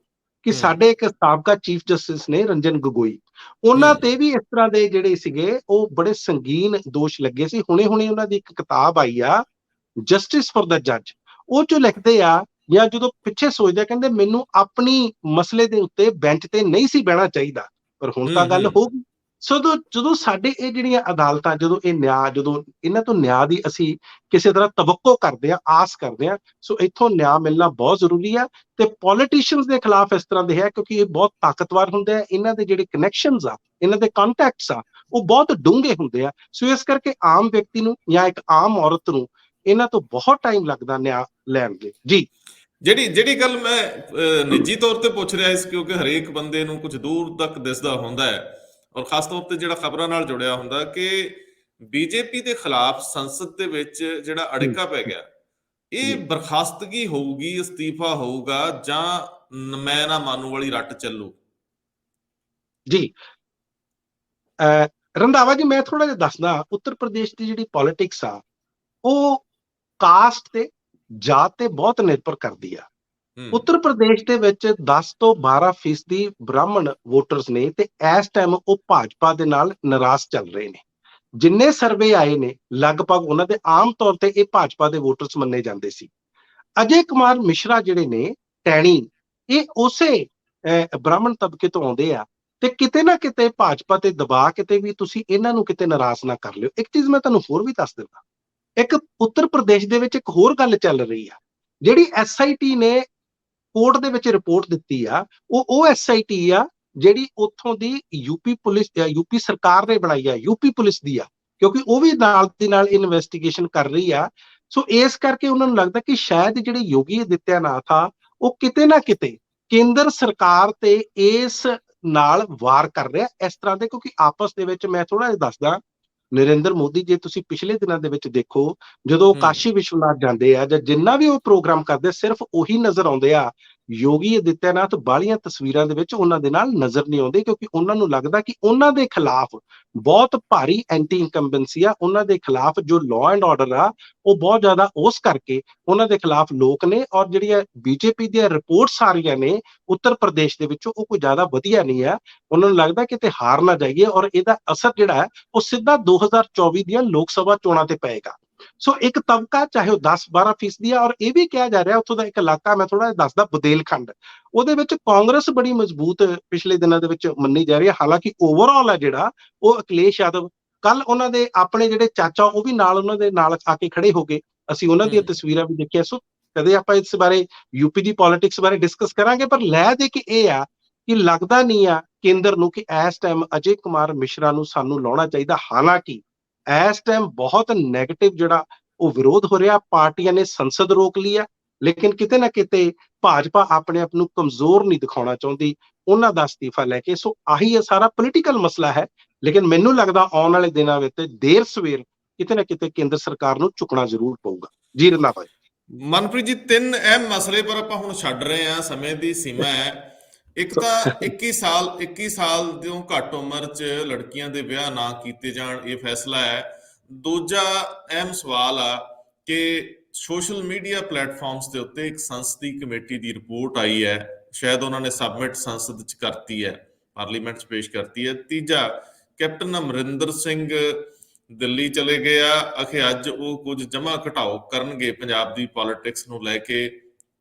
B: ਕਿ ਸਾਡੇ ਇੱਕ ਸਾਬਕਾ ਚੀਫ ਜਸਟਿਸ ਨੇ ਰੰਜਨ ਗੋਗੋਈ, ਉਹਨਾਂ ਤੇ ਵੀ ਇਸ ਤਰ੍ਹਾਂ ਦੇ ਜਿਹੜੇ ਸੀਗੇ ਉਹ ਬੜੇ ਸੰਗੀਨ ਦੋਸ਼ ਲੱਗੇ ਸੀ। ਹੁਣੇ ਉਹਨਾਂ ਦੀ ਇੱਕ ਕਿਤਾਬ ਆਈ ਆ, ਜਸਟਿਸ ਫॉर द ਜੱਜ, ਉਹ ਚ ਲਿਖਦੇ ਆ ਜਾਂ ਜਦੋਂ ਪਿੱਛੇ ਸੋਚਦੇ, ਕਹਿੰਦੇ ਮੈਨੂੰ ਆਪਣੀ ਮਸਲੇ ਦੇ ਉੱਤੇ ਬੈਂਚ ਤੇ ਨਹੀਂ ਸੀ ਬਹਿਣਾ ਚਾਹੀਦਾ, ਪਰ ਹੁਣ ਤਾਂ ਗੱਲ ਹੋ ਗਈ। ਸੋ ਜਦੋਂ ਸਾਡੇ ਇਹ ਜਿਹੜੀਆਂ ਅਦਾਲਤਾਂ, ਜਦੋਂ ਇਹਨਾਂ ਤੋਂ ਨਿਆਂ ਦੀ ਅਸੀਂ ਕਿਸੇ ਤਰ੍ਹਾਂ ਤਵੱਕੋ ਕਰਦੇ ਆ, ਆਸ ਕਰਦੇ ਆ, ਸੋ ਇੱਥੋਂ ਨਿਆਂ ਮਿਲਣਾ ਬਹੁਤ ਜ਼ਰੂਰੀ ਆ। ਤੇ ਪੋਲੀਟੀਸ਼ੀਅਨਸ ਦੇ ਖਿਲਾਫ ਇਸ ਤਰ੍ਹਾਂ ਦੇ ਹੈ ਕਿਉਂਕਿ ਇਹ ਬਹੁਤ ਤਾਕਤਵਰ ਹੁੰਦੇ ਆ, ਇਹਨਾਂ ਦੇ ਜਿਹੜੇ ਕਨੈਕਸ਼ਨਸ ਆ, ਇਹਨਾਂ ਦੇ ਕੰਟੈਕਟਸ ਆ, ਉਹ ਬਹੁਤ ਡੂੰਘੇ ਹੁੰਦੇ ਆ। ਸੋ ਇਸ ਕਰਕੇ ਆਮ ਵਿਅਕਤੀ ਨੂੰ ਜਾਂ ਇੱਕ ਆਮ ਔਰਤ ਨੂੰ ਇਹਨਾਂ ਤੋਂ ਬਹੁਤ ਟਾਈਮ ਲੱਗਦਾ ਨਿਆਂ ਲੈਣ ਦੇ ਜੀ।
A: ਜਿਹੜੀ ਗੱਲ ਮੈਂ ਨਿੱਜੀ ਤੌਰ ਤੇ ਪੁੱਛ ਰਿਹਾ ਇਸ, ਕਿਉਂਕਿ ਹਰੇਕ ਬੰਦੇ ਨੂੰ ਕੁਝ ਦੂਰ ਤੱਕ ਦਿਸਦਾ ਹੁੰਦਾ ਹੈ, ਔਰ ਖਾਸ ਤੌਰ ਤੇ ਜਿਹੜਾ ਖਬਰਾਂ ਨਾਲ ਜੁੜਿਆ ਹੁੰਦਾ, ਕਿ BJP ਦੇ ਖਿਲਾਫ ਸੰਸਦ ਦੇ ਵਿੱਚ ਜਿਹੜਾ ਅੜਿੱਕਾ ਪੈ ਗਿਆ, ਇਹ ਬਰਖਾਸਤਗੀ ਹੋਊਗੀ, ਅਸਤੀਫਾ ਹੋਊਗਾ, ਜਾਂ ਮੈਂ ਨਾ ਮਾਨੂ ਵਾਲੀ ਰੱਟ ਚੱਲੂ? ਜੀ
B: ਰੰਧਾਵਾ ਜੀ, ਮੈਂ ਥੋੜਾ ਜਿਹਾ ਦੱਸਦਾ। ਉੱਤਰ ਪ੍ਰਦੇਸ਼ ਦੀ ਜਿਹੜੀ ਪੋਲਿਟਿਕਸ ਆ ਉਹ ਕਾਸਟ ਤੇ ਜਾਤ ਤੇ ਬਹੁਤ ਨਿਰਭਰ ਕਰਦੀ ਆ। ਉੱਤਰ ਪ੍ਰਦੇਸ਼ ਦੇ ਵਿੱਚ 10 ਤੋਂ 12% ਬ੍ਰਾਹਮਣ ਵੋਟਰਸ ਨੇ, ਤੇ ਇਸ ਟਾਈਮ ਉਹ ਭਾਜਪਾ ਦੇ ਨਾਲ ਨਾਰਾਜ਼ ਚੱਲ ਰਹੇ ਨੇ। ਜਿੰਨੇ ਸਰਵੇ ਆਏ ਨੇ ਲਗਭਗ ਉਹਨਾਂ ਦੇ ਆਮ ਤੌਰ ਤੇ ਇਹ ਭਾਜਪਾ ਦੇ ਵੋਟਰਸ ਮੰਨੇ ਜਾਂਦੇ ਸੀ। ਅਜੇ ਕੁਮਾਰ ਮਿਸ਼ਰਾ ਜਿਹੜੇ ਨੇ ਟੈਣੀ, ਇਹ ਉਸੇ ਬ੍ਰਾਹਮਣ ਤਬਕੇ ਤੋਂ ਆਉਂਦੇ ਆ, ਤੇ ਕਿਤੇ ਨਾ ਕਿਤੇ ਭਾਜਪਾ ਤੇ ਦਬਾਅ ਕਿਤੇ ਵੀ ਤੁਸੀਂ ਇਹਨਾਂ ਨੂੰ ਕਿਤੇ ਨਾਰਾਜ਼ ਨਾ ਕਰ ਲਿਓ। ਇੱਕ ਚੀਜ਼ ਮੈਂ ਤੁਹਾਨੂੰ ਹੋਰ ਵੀ ਦੱਸ ਦਿੰਦਾ, ਇੱਕ ਉੱਤਰ ਪ੍ਰਦੇਸ਼ ਦੇ ਵਿੱਚ ਇੱਕ ਹੋਰ ਗੱਲ ਚੱਲ ਰਹੀ ਆ। ਜਿਹੜੀ SIT ਨੇ ਕੋਰਟ ਦੇ ਵਿੱਚ ਰਿਪੋਰਟ ਦਿੱਤੀ ਆ, ਉਹ SIT ਆ ਜਿਹੜੀ ਉੱਥੋਂ ਦੀ ਯੂਪੀ ਪੁਲਿਸ, ਯੂਪੀ ਸਰਕਾਰ ਨੇ ਬਣਾਈ ਆ, ਯੂਪੀ ਪੁਲਿਸ ਦੀ ਆ, ਕਿਉਂਕਿ ਉਹ ਵੀ ਨਾਲ ਦੀ ਨਾਲ ਇਨਵੈਸਟੀਗੇਸ਼ਨ ਕਰ ਰਹੀ ਆ। ਸੋ ਇਸ ਕਰਕੇ ਉਹਨਾਂ ਨੂੰ ਲੱਗਦਾ ਕਿ ਸ਼ਾਇਦ ਜਿਹੜੇ ਯੋਗੀ ਆਦਿੱਤਿਆਨਾਥ ਆ ਉਹ ਕਿਤੇ ਨਾ ਕਿਤੇ ਕੇਂਦਰ ਸਰਕਾਰ ਤੇ ਇਸ ਨਾਲ ਵਾਰ ਕਰ ਰਿਹਾ ਇਸ ਤਰ੍ਹਾਂ ਦੇ, ਕਿਉਂਕਿ ਆਪਸ ਦੇ ਵਿੱਚ ਮੈਂ ਥੋੜਾ ਜਿਹਾ ਦੱਸਦਾ। ਨਰਿੰਦਰ ਮੋਦੀ, ਜੇ ਤੁਸੀਂ ਪਿਛਲੇ ਦਿਨਾਂ ਦੇ ਵਿੱਚ ਦੇਖੋ, ਜਦੋਂ ਕਾਸ਼ੀ ਵਿਸ਼ਵਨਾਥ ਜਾਂਦੇ ਆ ਜਾਂ ਜਿੰਨਾ ਵੀ ਉਹ ਪ੍ਰੋਗਰਾਮ ਕਰਦੇ, ਸਿਰਫ ਉਹੀ ਨਜ਼ਰ ਆਉਂਦੇ ਆ। ਯੋਗੀ ਆਦਿੱਤਿਆਨਾਥ ਬਾਹਲੀਆਂ ਤਸਵੀਰਾਂ ਦੇ ਵਿੱਚ ਉਹਨਾਂ ਦੇ ਨਾਲ ਨਜ਼ਰ ਨਹੀਂ ਆਉਂਦੇ, ਕਿਉਂਕਿ ਉਹਨਾਂ ਨੂੰ ਲੱਗਦਾ ਕਿ ਉਹਨਾਂ ਦੇ ਖਿਲਾਫ ਬਹੁਤ ਭਾਰੀ ਐਂਟੀ ਇਨਕੰਬੈਂਸੀ ਆ, ਉਹਨਾਂ ਦੇ ਖਿਲਾਫ ਜੋ ਲਾਅ ਐਂਡ ਆਰਡਰ ਆ ਉਹ ਬਹੁਤ ਜ਼ਿਆਦਾ, ਉਸ ਕਰਕੇ ਉਹਨਾਂ ਦੇ ਖਿਲਾਫ ਲੋਕ ਨੇ। ਔਰ ਜਿਹੜੀਆਂ BJP ਦੀਆਂ ਰਿਪੋਰਟਸ ਆ ਰਹੀਆਂ ਨੇ ਉੱਤਰ ਪ੍ਰਦੇਸ਼ ਦੇ ਵਿੱਚੋਂ, ਉਹ ਕੋਈ ਜ਼ਿਆਦਾ ਵਧੀਆ ਨਹੀਂ ਆ। ਉਹਨਾਂ ਨੂੰ ਲੱਗਦਾ ਕਿ ਤੇ ਹਾਰ ਨਾ ਜਾਈਏ, ਔਰ ਇਹਦਾ ਅਸਰ ਜਿਹੜਾ ਹੈ ਉਹ ਸਿੱਧਾ 2024 ਦੀਆਂ ਲੋਕ ਸਭਾ ਚੋਣਾਂ ਤੇ ਪਏਗਾ। ਸੋ ਇੱਕ ਤਬਕਾ, ਚਾਹੇ ਉਹ 10-12% ਆ, ਔਰ ਇਹ ਵੀ ਕਿਹਾ ਜਾ ਰਿਹਾ ਉੱਥੋਂ ਦਾ ਇੱਕ ਇਲਾਕਾ, ਮੈਂ ਥੋੜਾ ਜਿਹਾ ਦੱਸਦਾ, ਬੁਦੇਲਖੰਡ, ਉਹਦੇ ਵਿੱਚ ਕਾਂਗਰਸ ਬੜੀ ਮਜ਼ਬੂਤ ਪਿਛਲੇ ਦਿਨਾਂ ਦੇ ਵਿੱਚ ਮੰਨੀ ਜਾ ਰਹੀ ਹੈ। ਹਾਲਾਂਕਿ ਓਵਰਆਲ ਹੈ ਜਿਹੜਾ ਉਹ ਅਖਿਲੇਸ਼ ਯਾਦਵ ਕੱਲ ਉਹਨਾਂ ਦੇ ਆਪਣੇ ਜਿਹੜੇ ਚਾਚਾ ਉਹ ਵੀ ਨਾਲ ਉਹਨਾਂ ਦੇ ਨਾਲ ਆ ਕੇ ਖੜੇ ਹੋ ਗਏ, ਅਸੀਂ ਉਹਨਾਂ ਦੀਆਂ ਤਸਵੀਰਾਂ ਵੀ ਦੇਖੀਆਂ। ਸੋ ਕਦੇ ਆਪਾਂ ਇਸ ਬਾਰੇ ਯੂਪੀ ਦੀ ਪੋਲਿਟਿਕਸ ਬਾਰੇ ਡਿਸਕਸ ਕਰਾਂਗੇ, ਪਰ ਲੈ ਦੇ ਕੇ ਇਹ ਆ ਕਿ ਲੱਗਦਾ ਨਹੀਂ ਆ ਕੇਂਦਰ ਨੂੰ ਕਿ ਇਸ ਟਾਈਮ ਅਜੇ ਕੁਮਾਰ ਮਿਸ਼ਰਾ ਨੂੰ ਸਾਨੂੰ ਲਾਉਣਾ ਚਾਹੀਦਾ। ਹਾਲਾਂਕਿ ਇਸ ਟਾਈਮ ਬਹੁਤ ਨੈਗੇਟਿਵ ਜਿਹੜਾ ਉਹ ਵਿਰੋਧ ਹੋ ਰਿਹਾ, ਪਾਰਟੀਆਂ ਨੇ ਸੰਸਦ ਰੋਕ ਲਈ ਆ, ਲੇਕਿਨ ਕਿਤੇ ਨਾ ਕਿਤੇ ਭਾਜਪਾ ਆਪਣੇ ਆਪ ਨੂੰ ਕਮਜ਼ੋਰ ਨਹੀਂ ਦਿਖਾਉਣਾ ਚਾਹੁੰਦੀ ਉਹਨਾਂ ਦਾ ਅਸਤੀਫਾ ਲੈ ਕੇ। ਸੋ ਆਹੀ ਇਹ ਸਾਰਾ ਪੋਲੀਟੀਕਲ ਮਸਲਾ ਹੈ, ਲੇਕਿਨ ਮੈਨੂੰ ਲੱਗਦਾ ਆਉਣ ਵਾਲੇ ਦਿਨਾਂ ਵਿੱਚ ਦੇਰ ਸਵੇਰ ਕਿਤੇ ਨਾ ਕਿਤੇ ਕੇਂਦਰ ਸਰਕਾਰ ਨੂੰ ਝੁਕਣਾ ਜ਼ਰੂਰ ਪਊਗਾ। ਜੀ ਰੰਧਾਵਾ ਜੀ।
A: ਮਨਪ੍ਰੀਤ ਜੀ, ਤਿੰਨ ਅਹਿਮ ਮਸਲੇ ਪਰ ਆਪਾਂ ਹੁਣ ਛੱਡ ਰਹੇ ਹਾਂ, ਸਮੇਂ ਦੀ ਸੀਮਾ ਹੈ। ਇੱਕ ਤਾਂ 21 ਸਾਲ ਤੋਂ ਘੱਟ ਉਮਰ 'ਚ ਲੜਕੀਆਂ ਦੇ ਵਿਆਹ ਨਾ ਕੀਤੇ ਜਾਣ, ਇਹ ਫੈਸਲਾ ਹੈ। ਦੂਜਾ ਅਹਿਮ ਸਵਾਲ ਆ ਕਿ ਸੋਸ਼ਲ ਮੀਡੀਆ ਪਲੇਟਫਾਰਮਸ ਦੇ ਉੱਤੇ ਇੱਕ ਸੰਸਦੀ ਕਮੇਟੀ ਦੀ ਰਿਪੋਰਟ ਆਈ ਹੈ, ਸ਼ਾਇਦ ਉਹਨਾਂ ਨੇ ਸਬਮਿਟ ਸੰਸਦ 'ਚ ਕਰਤੀ ਹੈ, ਪਾਰਲੀਮੈਂਟ 'ਚ ਪੇਸ਼ ਕਰਤੀ ਹੈ। ਤੀਜਾ, ਕੈਪਟਨ ਅਮਰਿੰਦਰ ਸਿੰਘ ਦਿੱਲੀ ਚਲੇ ਗਏ ਆ, ਅਖੇ ਅੱਜ ਉਹ ਕੁਝ ਜਮਾ ਘਟਾਓ ਕਰਨਗੇ ਪੰਜਾਬ ਦੀ ਪੋਲਿਟਿਕਸ ਨੂੰ ਲੈ ਕੇ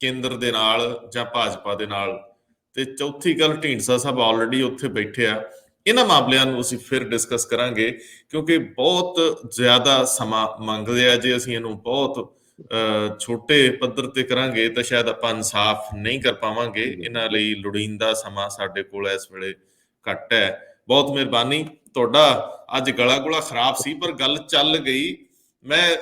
A: ਕੇਂਦਰ ਦੇ ਨਾਲ ਜਾਂ ਭਾਜਪਾ ਦੇ ਨਾਲ। ਤੇ ਚੌਥੀ ਗੱਲ, ਢੀਂਡਸਾ ਸਾਹਿਬ ਆਲਰੇਡੀ ਉੱਥੇ ਬੈਠੇ ਆ। ਇਹਨਾਂ ਮਾਮਲਿਆਂ ਨੂੰ ਅਸੀਂ ਫਿਰ ਡਿਸਕਸ ਕਰਾਂਗੇ ਕਿਉਂਕਿ ਬਹੁਤ ਜ਼ਿਆਦਾ ਸਮਾਂ ਮੰਗਦੇ ਆ। ਜੇ ਅਸੀਂ ਇਹਨੂੰ ਬਹੁਤ ਛੋਟੇ ਪੱਧਰ ਤੇ ਕਰਾਂਗੇ ਤਾਂ ਸ਼ਾਇਦ ਆਪਾਂ ਇਨਸਾਫ ਨਹੀਂ ਕਰ ਪਾਵਾਂਗੇ। ਇਹਨਾਂ ਲਈ ਲੋੜੀਂਦਾ ਸਮਾਂ ਸਾਡੇ ਕੋਲ ਇਸ ਵੇਲੇ ਘੱਟ ਹੈ। ਬਹੁਤ ਮਿਹਰਬਾਨੀ ਤੁਹਾਡਾ। ਅੱਜ ਗਲਾ ਗੁਲਾ ਖਰਾਬ ਸੀ ਪਰ ਗੱਲ ਚੱਲ ਗਈ। ਮੈਂ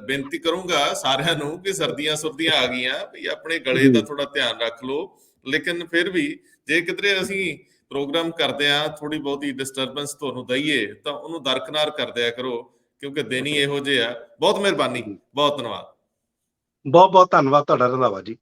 A: ਬੇਨਤੀ ਕਰੂੰਗਾ ਸਾਰਿਆਂ ਨੂੰ ਕਿ ਸਰਦੀਆਂ ਸੁਰਦੀਆਂ ਆ ਗਈਆਂ, ਵੀ ਆਪਣੇ ਗਲੇ ਦਾ ਥੋੜਾ ਧਿਆਨ ਰੱਖ ਲਓ। ਲੇਕਿਨ ਫਿਰ ਵੀ ਜੇ ਕਿਧਰੇ ਅਸੀਂ ਪ੍ਰੋਗਰਾਮ ਕਰਦੇ ਹਾਂ, ਥੋੜੀ ਬਹੁਤੀ ਡਿਸਟਰਬੈਂਸ ਤੁਹਾਨੂੰ ਦਈਏ ਤਾਂ ਉਹਨੂੰ ਦਰਕਨਾਰ ਕਰ ਦਿਆ ਕਰੋ, ਕਿਉਂਕਿ ਦਿਨ ਹੀ ਇਹੋ ਜਿਹੇ ਆ। ਬਹੁਤ ਮਿਹਰਬਾਨੀ, ਬਹੁਤ ਧੰਨਵਾਦ।
B: ਬਹੁਤ ਬਹੁਤ ਧੰਨਵਾਦ ਤੁਹਾਡਾ ਰੰਧਾਵਾ ਜੀ।